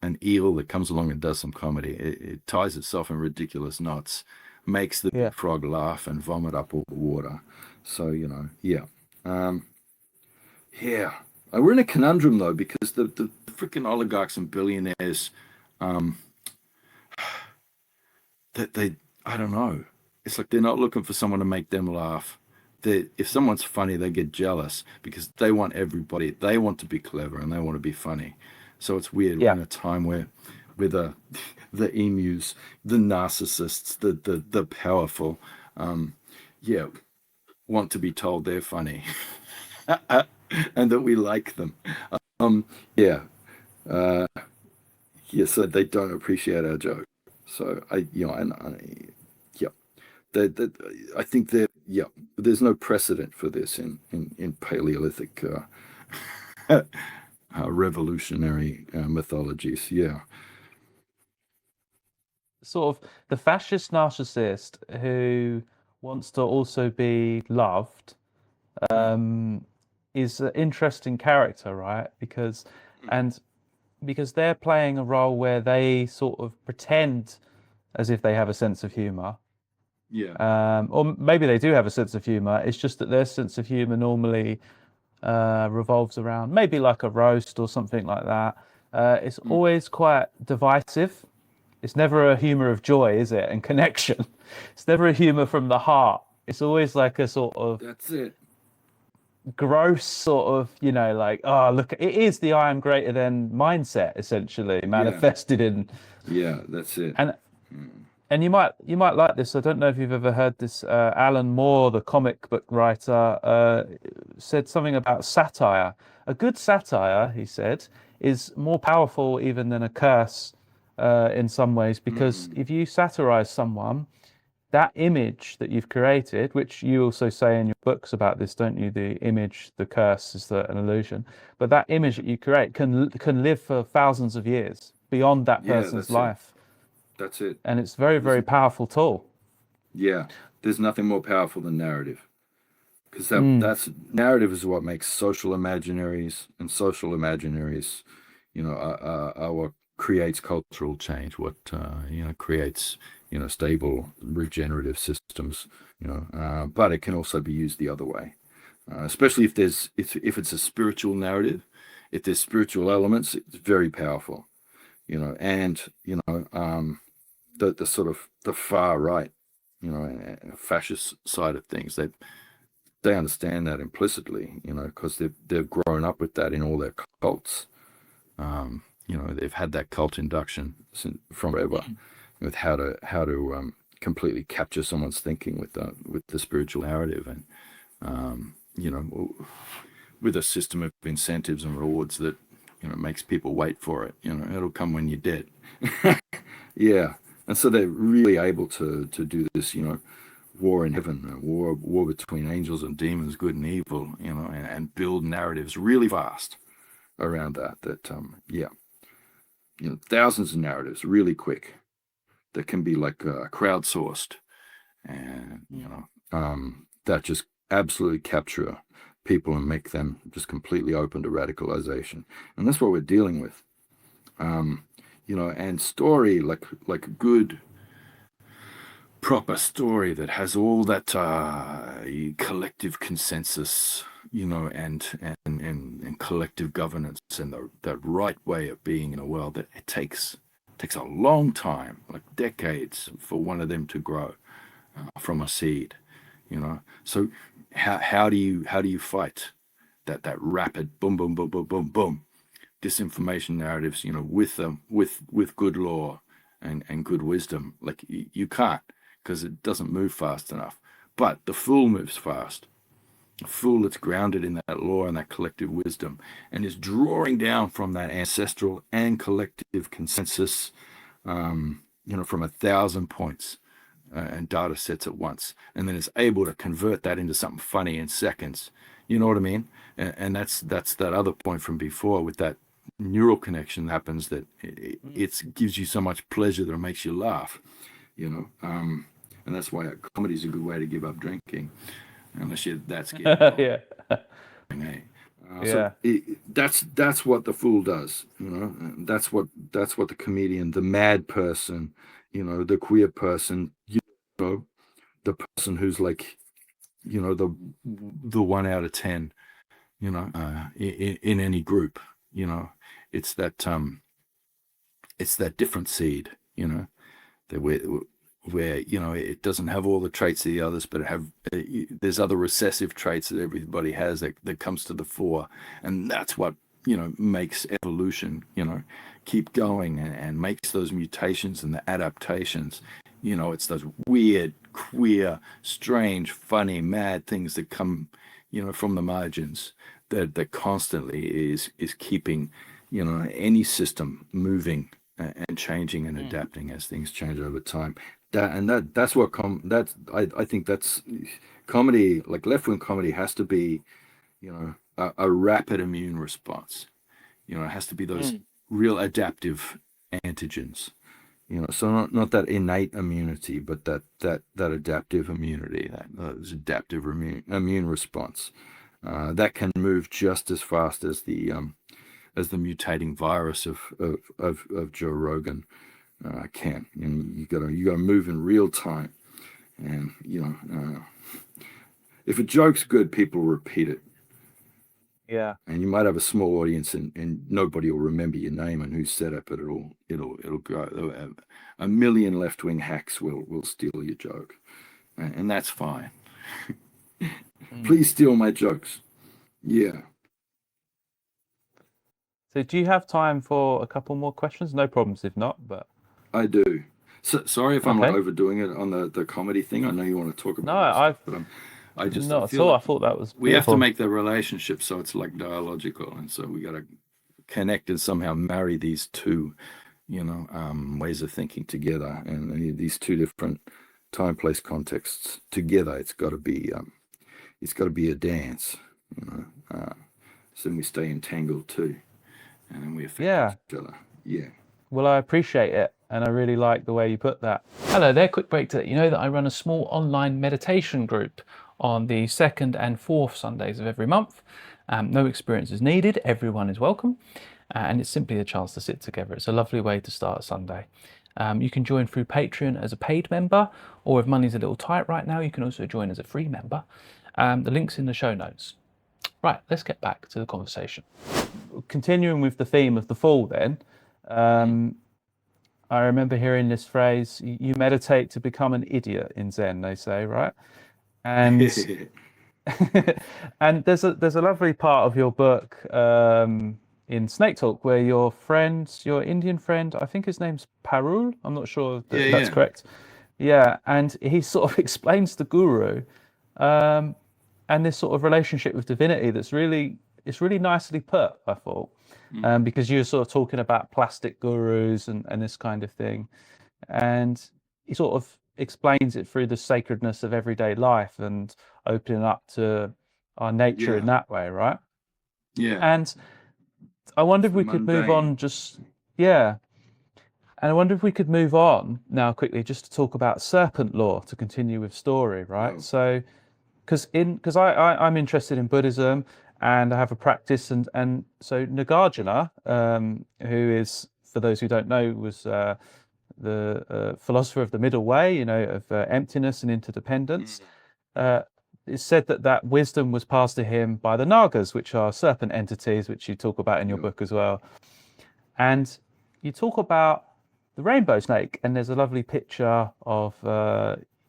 that comes along and does some comedy. It ties itself in ridiculous knots, makes the big frog laugh and vomit up all the water. So, yeah. Yeah. We're in a conundrum, though, because the freaking oligarchs and billionaires, that they, I don't know. It's like they're not looking for someone to make them laugh. If someone's funny, they get jealous because they want to be clever and they want to be funny. So it's weird. We're in a time where the emus, the narcissists, the powerful, want to be told they're funny and that we like them. So they don't appreciate our joke. So I think there's no precedent for this in Paleolithic revolutionary mythologies. Yeah. Sort of the fascist narcissist who wants to also be loved is an interesting character, right? Because they're playing a role where they sort of pretend as if they have a sense of humor. Yeah. Or maybe they do have a sense of humor. It's just that their sense of humor normally revolves around maybe like a roast or something like that. It's always quite divisive. It's never a humor of joy, is it? And connection. It's never a humor from the heart. It's always like a sort of That's it. gross sort of, like, oh, look, it is the I am greater than mindset, essentially, manifested in. Yeah, that's it. And you might like this. I don't know if you've ever heard this. Alan Moore, the comic book writer, said something about satire. A good satire, he said, is more powerful even than a curse in some ways, because if you satirize someone, that image that you've created, which you also say in your books about this, don't you? The image, the curse is an illusion, but that image that you create can live for thousands of years beyond that person's life. That's it. And it's very, very powerful tool. Yeah, there's nothing more powerful than narrative, because that's narrative is what makes social imaginaries, and social imaginaries, are what creates cultural change, what creates stable regenerative systems. But it can also be used the other way, especially if it's a spiritual narrative. If there's spiritual elements, it's very powerful. The sort of the far right, fascist side of things, they understand that implicitly, because they've grown up with that in all their cults. They've had that cult induction from forever, with how to completely capture someone's thinking with the spiritual narrative, and with a system of incentives and rewards that makes people wait for it. It'll come when you're dead. Yeah. And so they're really able to do this, war in heaven, war between angels and demons, good and evil, and build narratives really fast around that. Thousands of narratives really quick that can be like crowdsourced, and that just absolutely capture people and make them just completely open to radicalization. And that's what we're dealing with. and story, like a good proper story that has all that collective consensus, and collective governance, and the right way of being in a world, that it takes a long time, like decades, for one of them to grow from a seed. So how do you fight that rapid boom boom boom boom boom boom disinformation narratives, with good law and good wisdom? Like you can't, because it doesn't move fast enough. But the fool moves fast. A fool that's grounded in that law and that collective wisdom, and is drawing down from that ancestral and collective consensus, from 1,000 points and data sets at once, and then is able to convert that into something funny in seconds. You know what I mean? And that's that other point from before, with that neural connection that happens, that it gives you so much pleasure that it makes you laugh. And that's why comedy is a good way to give up drinking, unless you're that scared. Yeah. So that's what the fool does. And that's what the comedian, the mad person, the queer person, the person who's like, the 1 out of 10, in any group, it's that different seed, that where it doesn't have all the traits of the others, but there's other recessive traits that everybody has that comes to the fore, and that's what makes evolution keep going, and makes those mutations and the adaptations. It's those weird, queer, strange, funny, mad things that come from the margins, that constantly is keeping any system moving and changing and adapting as things change over time. That's what I think that's comedy. Like left-wing comedy has to be a rapid immune response. It has to be those real adaptive antigens. So not that innate immunity, but that adaptive immunity, that adaptive immune response, that can move just as fast as the mutating virus of Joe Rogan can. You gotta move in real time, and if a joke's good, people repeat it. Yeah. And you might have a small audience, and nobody will remember your name and who said it, but it'll go. A million left-wing hacks will steal your joke, and that's fine. Please steal my jokes. Yeah. So do you have time for a couple more questions? No problems if not, but I do. So, sorry if I'm Okay. like overdoing it on the comedy thing. I know you want to talk no, about I've but I just not at feel all. I like thought that was we have to beautiful. make the relationship so it's like dialogical, and so we got to connect and somehow marry these two, ways of thinking together, and these two different time, place, contexts together. It's got to be a dance, so we stay entangled too, and then we affect Yeah. each other. Yeah. Well, I appreciate it, and I really like the way you put that. Hello there, quick break to let you know that I run a small online meditation group on the 2nd and 4th Sundays of every month. No experience is needed, everyone is welcome, and it's simply a chance to sit together. It's a lovely way to start a Sunday. You can join through Patreon as a paid member, or if money's a little tight right now, you can also join as a free member. The link's in the show notes. Right, let's get back to the conversation. Continuing with the theme of the fall then, I remember hearing this phrase, you meditate to become an idiot in Zen, they say, right? And and there's a lovely part of your book in Snake Talk where your Indian friend, I think his name's Parul, I'm not sure that's correct. Yeah, and he sort of explains the guru and this sort of relationship with divinity it's really nicely put, I thought. Because you're sort of talking about plastic gurus and this kind of thing. And he sort of explains it through the sacredness of everyday life and opening up to our nature in that way, right? Yeah. And I wonder if the we could move mundane. on And I wonder if we could move on now quickly just to talk about serpent law to continue with story, right? Oh. So, because I'm interested in Buddhism and I have a practice, and so Nagarjuna, who is for those who don't know, was the philosopher of the middle way, of emptiness and interdependence. It's said that wisdom was passed to him by the Nagas, which are serpent entities, which you talk about in your book as well. And you talk about the rainbow snake, and there's a lovely picture of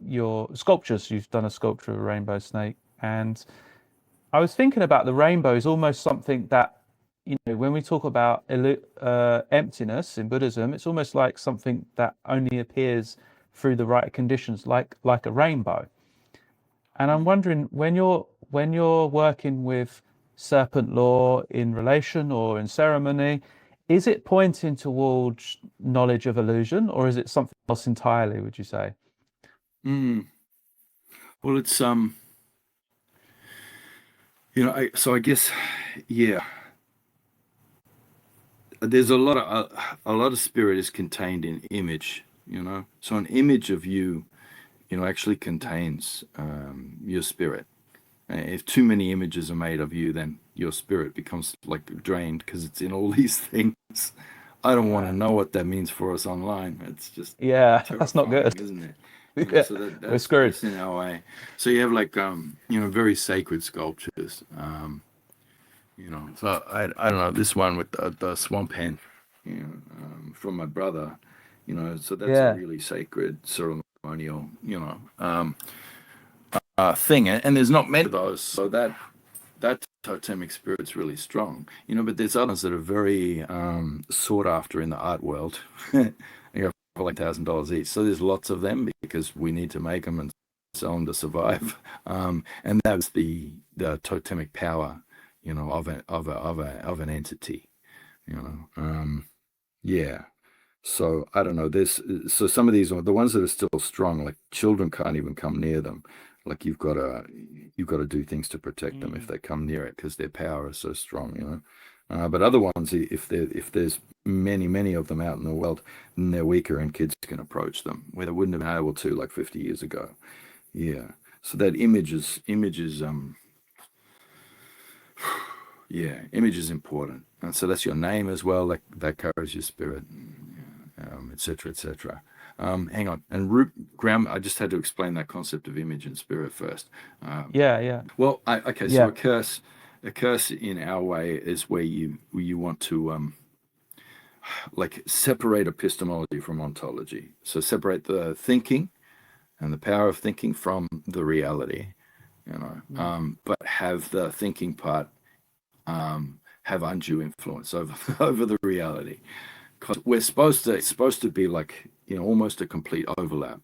your sculptures. You've done a sculpture of a rainbow snake, and I was thinking about the rainbow is almost something that, when we talk about emptiness in Buddhism, it's almost like something that only appears through the right conditions, like a rainbow. And I'm wondering, when you're working with serpent law in relation or in ceremony, is it pointing towards knowledge of illusion, or is it something else entirely, would you say? Well, it's so I guess, yeah, there's a lot of spirit is contained in image. So an image of you, actually contains your spirit. If too many images are made of you, then your spirit becomes like drained because it's in all these things. I don't want to know what that means for us online. It's just That's not terrifying, good. isn't it? So We're screwed. that's in our way. So you have like very sacred sculptures. So I don't know, this one with the swamp hen, from my brother. So that's a really sacred ceremonial thing, and there's not many of those. So that totemic spirit's really strong. But there's others that are very sought after in the art world. They go for like $1,000 each. So there's lots of them because we need to make them and sell them to survive. And that's the totemic power, of an entity. Yeah. So I don't know. So some of these are the ones that are still strong. Like children can't even come near them. Like you've got to do things to protect them if they come near it because their power is so strong. But other ones, if there's many of them out in the world, then they're weaker and kids can approach them where they wouldn't have been able to like 50 years ago. Yeah. So that image is image is important. And so that's your name as well. That carries your spirit, et cetera, et cetera. Hang on. And ground. I just had to explain that concept of image and spirit first. Yeah. Well, okay. So a curse in our way is where you want to like separate epistemology from ontology. So separate the thinking and the power of thinking from the reality. But have the thinking part have undue influence over the reality. Because it's supposed to be like, almost a complete overlap.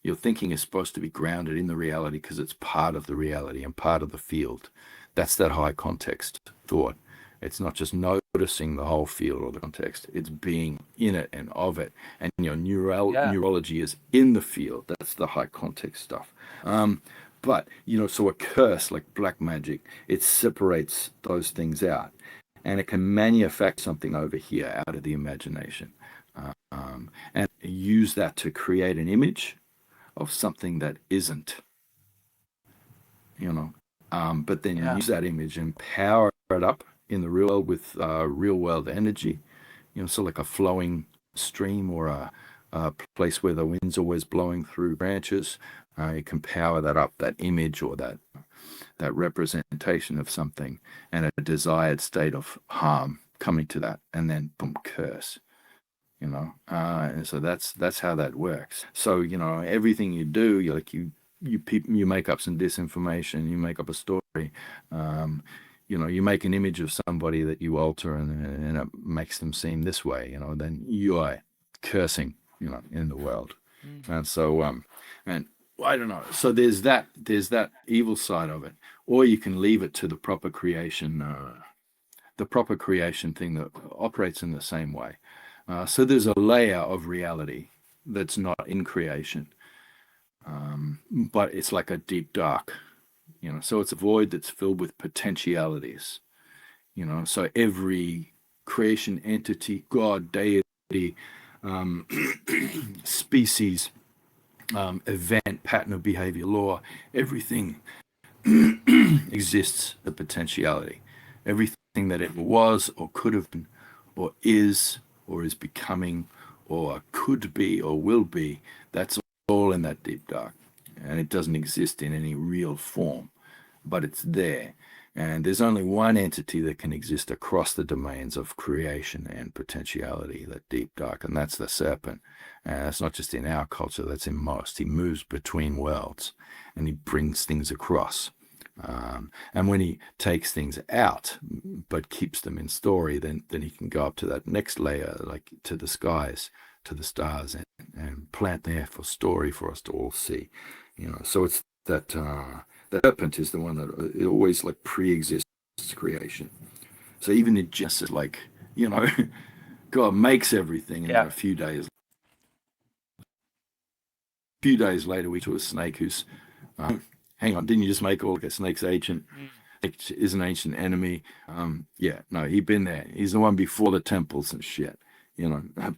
Your thinking is supposed to be grounded in the reality because it's part of the reality and part of the field. That's that high context thought. It's not just noticing the whole field or the context. It's being in it and of it. And your neurology is in the field. That's the high context stuff. But, so a curse like black magic, it separates those things out. And it can manufacture something over here out of the imagination, and use that to create an image of something that isn't, but then use that image and power it up in the real world with real world energy, so like a flowing stream or a place where the wind's always blowing through branches. You can power that up, that image or that representation of something, and a desired state of harm coming to that, and then boom, curse. And so that's how that works. So everything you do, you make up some disinformation, you make up a story, you make an image of somebody that you alter, and it makes them seem this way, then you are cursing, in the world. And so and I don't know. So there's that evil side of it, or you can leave it to the proper creation thing that operates in the same way. So there's a layer of reality that's not in creation, but it's like a deep dark, so it's a void that's filled with potentialities, so every creation entity, God, deity, species, event, pattern of behavior, law, everything exists a potentiality. Everything that it was or could have been or is or is becoming or could be or will be, that's all in that deep dark. And it doesn't exist in any real form, but it's there. And there's only one entity that can exist across the domains of creation and potentiality, that deep dark, and that's the serpent. And that's not just in our culture, that's in most. He moves between worlds and he brings things across. And when he takes things out but keeps them in story, then he can go up to that next layer, like to the skies, to the stars, and plant there for story for us to all see. So it's that the serpent is the one that it always like pre-exists creation. So even in Genesis, like God makes everything, and then a few days later we to a snake who's hang on, didn't you just make all a snake's ancient? Is an ancient enemy. He'd been there. He's the one before the temples and shit.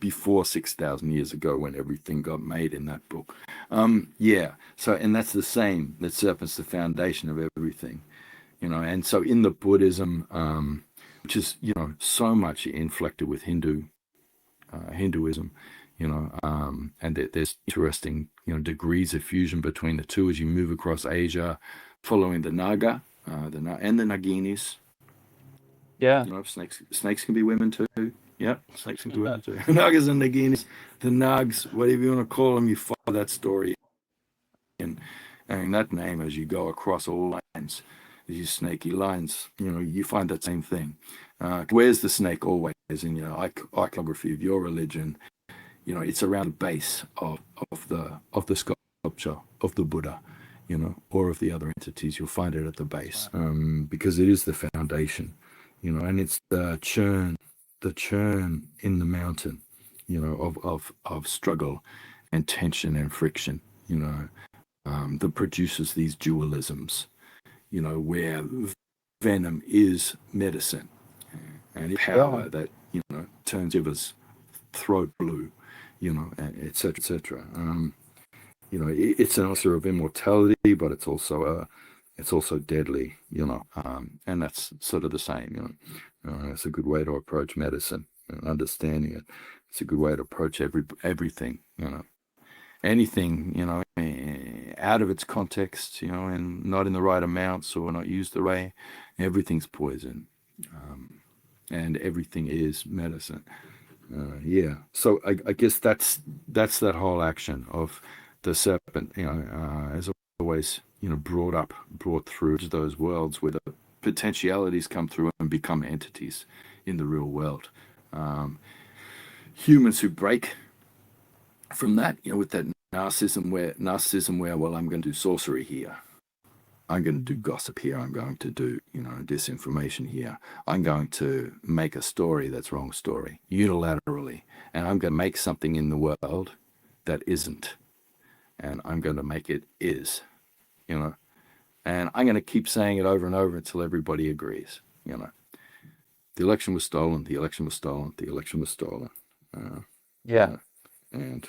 Before 6,000 years ago when everything got made in that book. So, and that's the same. That serpent's the foundation of everything. And so in the Buddhism, which is, so much inflected with Hinduism, and there's interesting, degrees of fusion between the two as you move across Asia, following the Naga, and the Naginis. Yeah. Snakes can be women too. Yep, snakes can be women too. Nagas and Naginis, the Nags, whatever you want to call them, you follow that story. And that name as you go across all lines, these snaky lines, you find that same thing. Where's the snake always in iconography of your religion? It's around the base of the sculpture of the Buddha, or of the other entities. You'll find it at the base, because it is the foundation, and it's the churn in the mountain, of struggle and tension and friction, that produces these dualisms, where venom is medicine and power that, turns rivers throat blue, et cetera, et cetera. It's an answer of immortality, but it's also deadly, and that's sort of the same, it's a good way to approach medicine and understanding it. It's a good way to approach everything, anything, out of its context, and not in the right amounts or not used the way, everything's poison, and everything is medicine. So I guess that's that whole action of the serpent, as always, brought through those worlds where the potentialities come through and become entities in the real world. Humans who break from that, with that narcissism where, well, I'm going to do sorcery here, I'm going to do gossip here, I'm going to do, disinformation here, I'm going to make a story that's wrong story, unilaterally, and I'm going to make something in the world that isn't, and I'm going to make it is, and I'm going to keep saying it over and over until everybody agrees, The election was stolen, the election was stolen, the election was stolen. And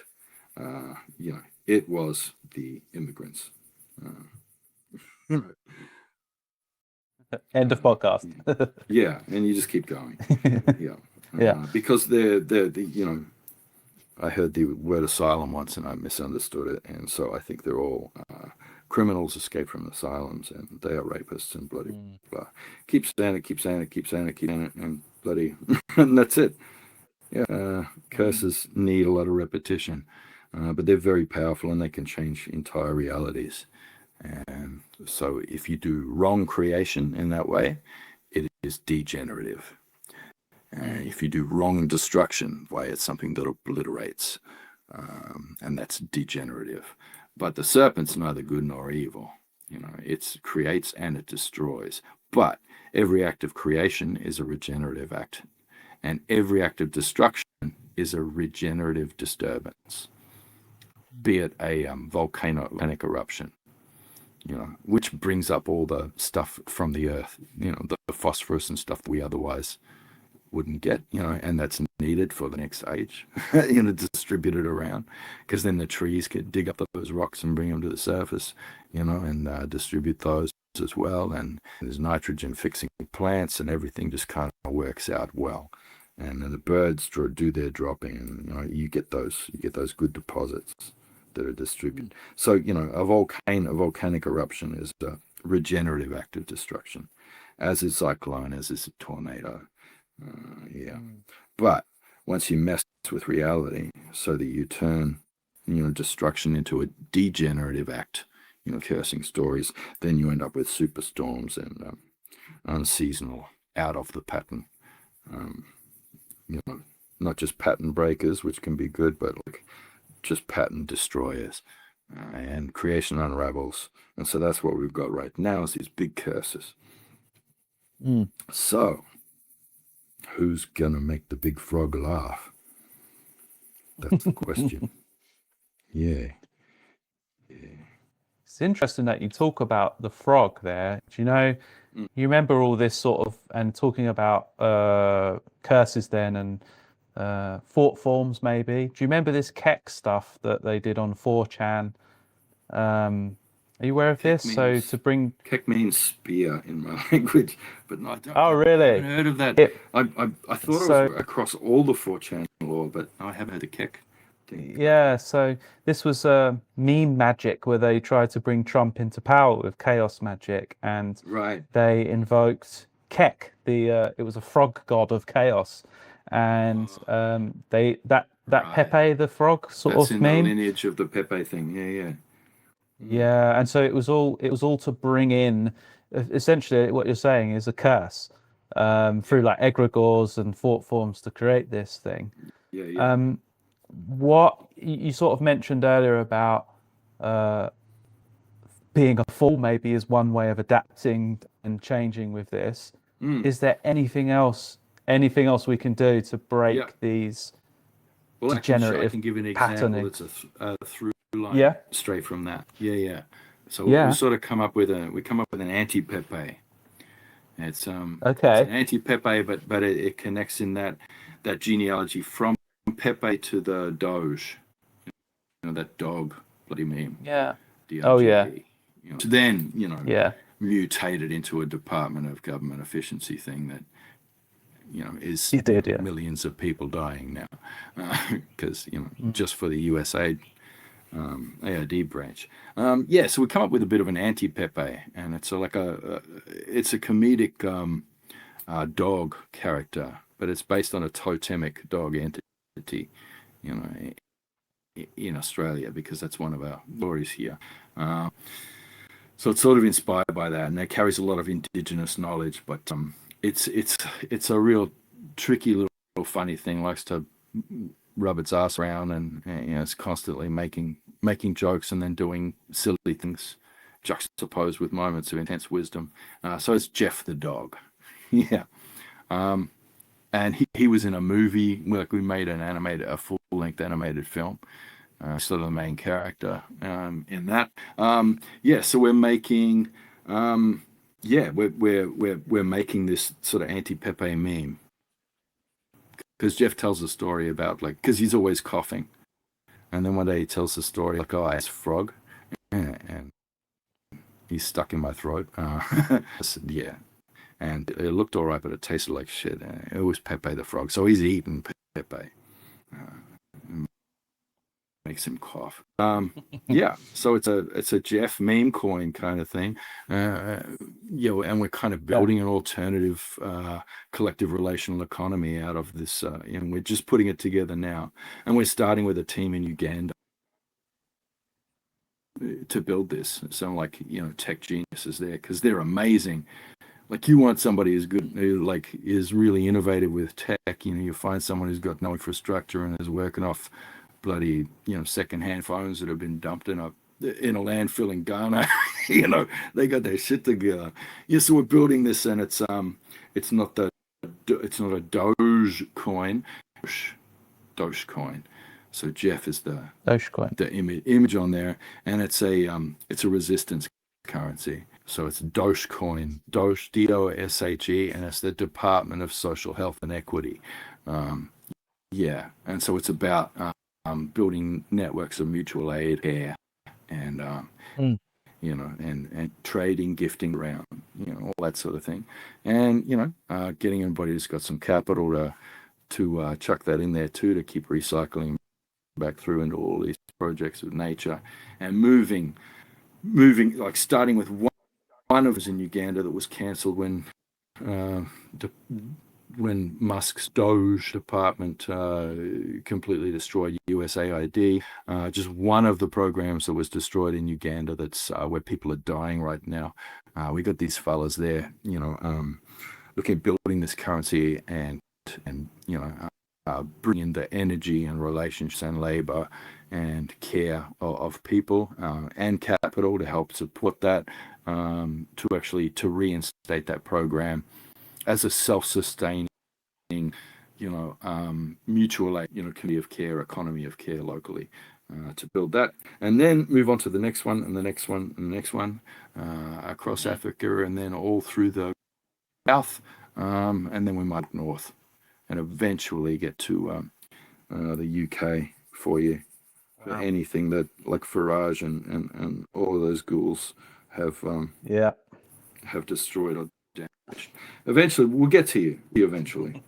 it was the immigrants. End of podcast. And you just keep going. Because they're I heard the word asylum once and I misunderstood it, and so I think they're all criminals escaped from asylums, and they are rapists and bloody blah. Keep saying it, and bloody, and that's it. Curses need a lot of repetition, but they're very powerful and they can change entire realities. And so if you do wrong creation in that way, it is degenerative. And if you do wrong destruction way, it's something that obliterates, and that's degenerative. But the serpent's neither good nor evil. It creates and it destroys. But every act of creation is a regenerative act. And every act of destruction is a regenerative disturbance, be it a volcanic eruption, which brings up all the stuff from the earth, the phosphorus and stuff that we otherwise wouldn't get, and that's needed for the next age, distributed around, because then the trees could dig up those rocks and bring them to the surface, and distribute those as well. And there's nitrogen fixing plants, and everything just kind of works out well. and then the birds do their dropping, and you get those good deposits that are distributed. So a volcanic eruption is a regenerative act of destruction, as is cyclone, as is a tornado. But once you mess with reality so that you turn destruction into a degenerative act, cursing stories, then you end up with superstorms and unseasonal, out of the pattern, not just pattern breakers, which can be good, but like just pattern destroyers, and creation unravels. And so that's what we've got right now, is these big curses. So who's gonna make the big frog laugh? That's the question. Yeah. It's interesting that you talk about the frog there. Do you remember all this sort of, and talking about curses then, and thought forms maybe? Do you remember this Keck stuff that they did on 4chan? Are you aware of this? So to bring... Keck means spear in my language, but no, I don't. Oh, really? I haven't heard of that. I thought it was across all the 4chan lore, but I haven't heard of Keck. Yeah, so this was meme magic where they tried to bring Trump into power with chaos magic, and they invoked Keck, it was a frog god of chaos, and Pepe the frog sort That's of in meme. the lineage of the Pepe thing. Yeah. Yeah, and so it was all to bring in, essentially what you're saying is a curse, through like egregores and thought forms to create this thing. Yeah. What you sort of mentioned earlier about being a fool maybe is one way of adapting and changing with this. Is there anything else we can do to break these degenerative I can give an patterning? example that's a through line straight from that. Yeah. So we sort of come up with an anti-Pepe. It's it's an anti-Pepe, but it connects in that genealogy from Pepe to the Doge, that dog bloody meme. Yeah. D-O-G-E. Then mutated into a Department of Government Efficiency thing that is millions of people dying now, because just for the USAID AID branch. So we come up with a bit of an anti-Pepe, and it's it's a comedic dog character, but it's based on a totemic dog entity, in Australia, because that's one of our stories here. So it's sort of inspired by that, and it carries a lot of Indigenous knowledge, but it's a real tricky little funny thing. Likes to rub its ass around, and it's constantly making jokes and then doing silly things, juxtaposed with moments of intense wisdom. So it's Jeff the dog. And he was in a movie. We made a full-length animated film. Sort of the main character in that. So we're making we're making this sort of anti-Pepe meme, because Jeff tells a story about, because he's always coughing, and then one day he tells the story I asked frog, and he's stuck in my throat. I said, and it looked all right, but it tasted like shit. It was Pepe the frog, so he's eating Pepe. Makes him cough. So it's a Jeff meme coin kind of thing, and we're kind of building an alternative collective relational economy out of this, and we're just putting it together now, and we're starting with a team in Uganda to build this. So tech geniuses there, because they're amazing. You want somebody who's good, who is really innovative with tech. You find someone who's got no infrastructure and is working off bloody secondhand phones that have been dumped in a landfill in Ghana. They got their shit together. So we're building this, and it's not a Doge coin, Doge coin. So Jeff is the Dogecoin, the image on there, and it's a resistance currency. So it's Dogecoin, Doge, D-O-S-H-E, and it's the Department of Social Health and Equity. And so it's about building networks of mutual aid, care, and and trading, gifting around, all that sort of thing, and getting everybody who's got some capital to to chuck that in there too, to keep recycling back through into all these projects of nature, and moving like starting with one of us in Uganda that was cancelled when Musk's Doge department completely destroyed USAID. Just one of the programs that was destroyed in Uganda, that's where people are dying right now. We got these fellas there, looking at building this currency and bringing the energy and relationships and labor and care of people and capital to help support that, to reinstate that program as a self-sustaining, mutual aid, community of care, economy of care locally, to build that, and then move on to the next one and the next one and the next one, across Africa, and then all through the south, and then we might north, and eventually get to the UK for you. For anything that, like Farage and all of those ghouls have destroyed or damaged. Eventually, we'll get to you eventually.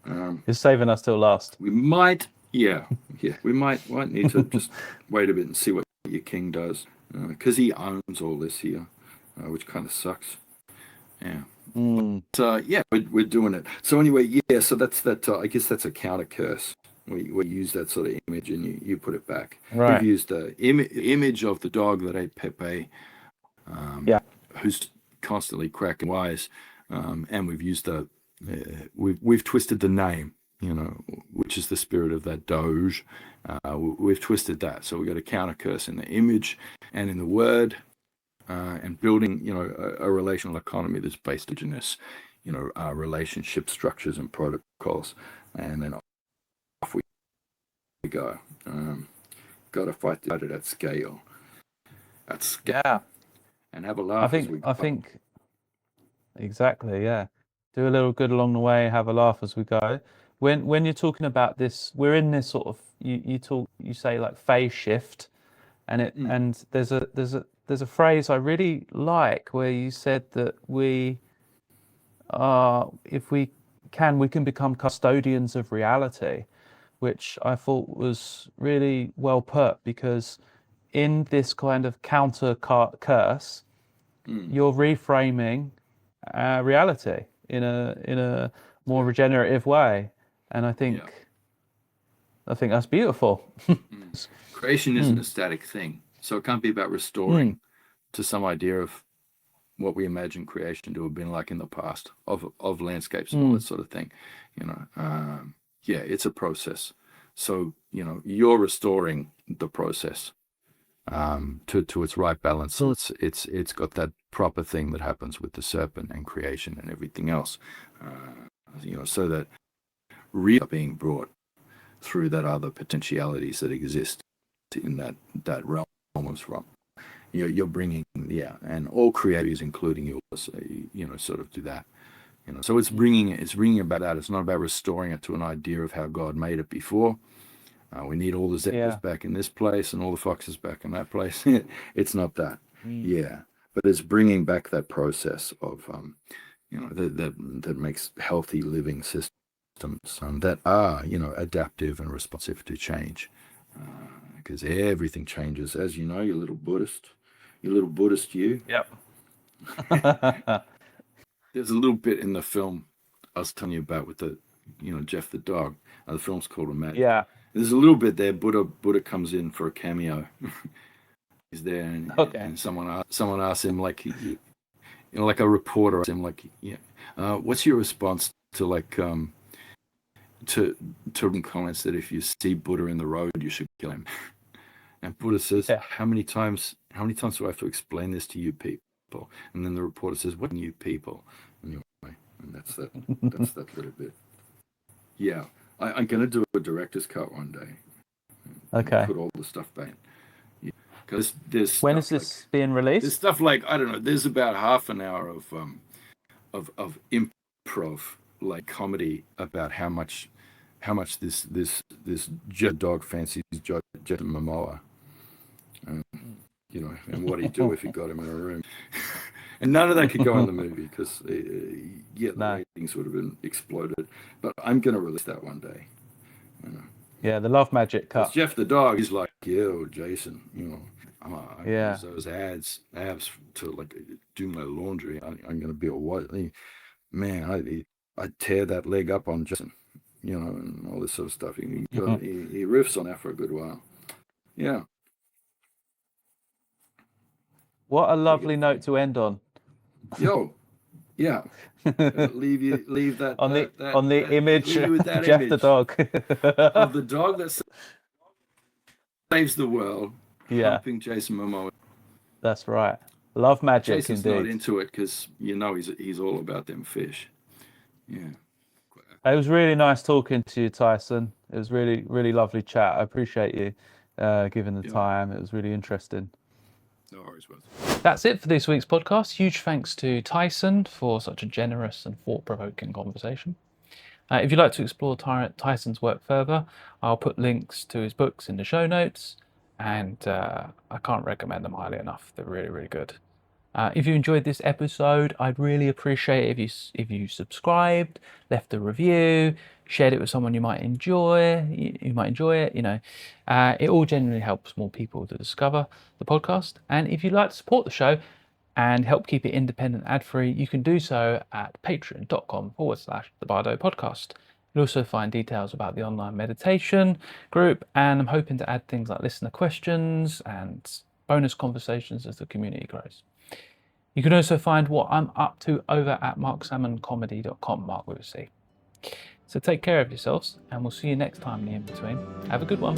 You're saving us till last. We might, we might need to just wait a bit and see what your king does, because he owns all this here, which kind of sucks. Yeah. But, we're doing it. So anyway, so that's that. I guess that's a counter curse. We use that sort of image, and you put it back. Right. We've used the image of the dog that ate Pepe, who's constantly cracking wise, and we've used we've twisted the name, which is the spirit of that Doge. We've twisted that, so we got a counter curse in the image and in the word, and building, a relational economy that's based on Indigenous, relationship structures and protocols, and then off we go. Got to fight it at scale. Yeah. And have a laugh. I think exactly. Yeah. Do a little good along the way. Have a laugh as we go. When you're talking about this, we're in this sort of you say like phase shift, and and there's a phrase I really like where you said that we if we can become custodians of reality, which I thought was really well put, because in this kind of counter curse, you're reframing reality in a more regenerative way, and I think that's beautiful. Creation isn't a static thing, so it can't be about restoring to some idea of what we imagine creation to have been like in the past, of landscapes and all that sort of thing. It's a process. So you're restoring the process to its right balance. So it's got that proper thing that happens with the serpent and creation and everything else. So that real are being brought through that other potentialities that exist in that realm of realm. You're bringing, and all creators, including yours, sort of do that. So it's bringing about that. It's not about restoring it to an idea of how God made it before. We need all the zebras back in this place and all the foxes back in that place. It's not that. But it's bringing back that process of, that makes healthy living systems that are, adaptive and responsive to change. Because everything changes, as you know, you little Buddhist. You. Yep. There's a little bit in the film I was telling you about with the, Jeff the dog. The film's called Imagine. Yeah. There's a little bit there. Buddha comes in for a cameo. He's there, and someone asks him, like, like a reporter asks him, like, what's your response to to comments that if you see Buddha in the road, you should kill him? And Buddha says, how many times do I have to explain this to you people? And then the reporter says, what you people? And that's that little bit. Yeah, I'm going to do a director's cut one day. Okay. Put all the stuff back. Because there's when is this being released? There's stuff like, I don't know, there's about half an hour of improv, like comedy, about how much this jet dog fancies Jet Momoa. And what he'd do if he got him in a room. And none of that could go in the movie because, the No. ratings would have been exploded. But I'm going to release that one day. Yeah, the Love Magic Because cut. Jeff the dog, he's like, yo, Jason, I'm gonna Yeah. use those abs to like do my laundry. I'm gonna be a what? Man, I tear that leg up on Jason, and all this sort of stuff. He riffs on that for a good while. Yeah. What a lovely note to end on. Yo, yeah. Leave that on the that, on the that, image, leave you with that Jeff image the dog. of the dog that saves the world. Yeah, Humping Jason Momoa. that's right. Love Magic, Jason's indeed. not into it because he's all about them fish. Yeah. It was really nice talking to you, Tyson. It was really, really lovely chat. I appreciate you giving the time. It was really interesting. No worries, bud. That's it for this week's podcast. Huge thanks to Tyson for such a generous and thought-provoking conversation. If you'd like to explore Tyson's work further, I'll put links to his books in the show notes, and I can't recommend them highly enough. They're really, really good. If you enjoyed this episode, I'd really appreciate it if you subscribed, left a review, shared it with someone you might enjoy. You might enjoy it. It all generally helps more people to discover the podcast. And if you'd like to support the show and help keep it independent, ad-free, you can do so at patreon.com/the Bardo podcast. You'll also find details about the online meditation group, and I'm hoping to add things like listener questions and bonus conversations as the community grows. You can also find what I'm up to over at marcsalmoncomedy.com, Marc with a C. So take care of yourselves, and we'll see you next time in the in-between. Have a good one.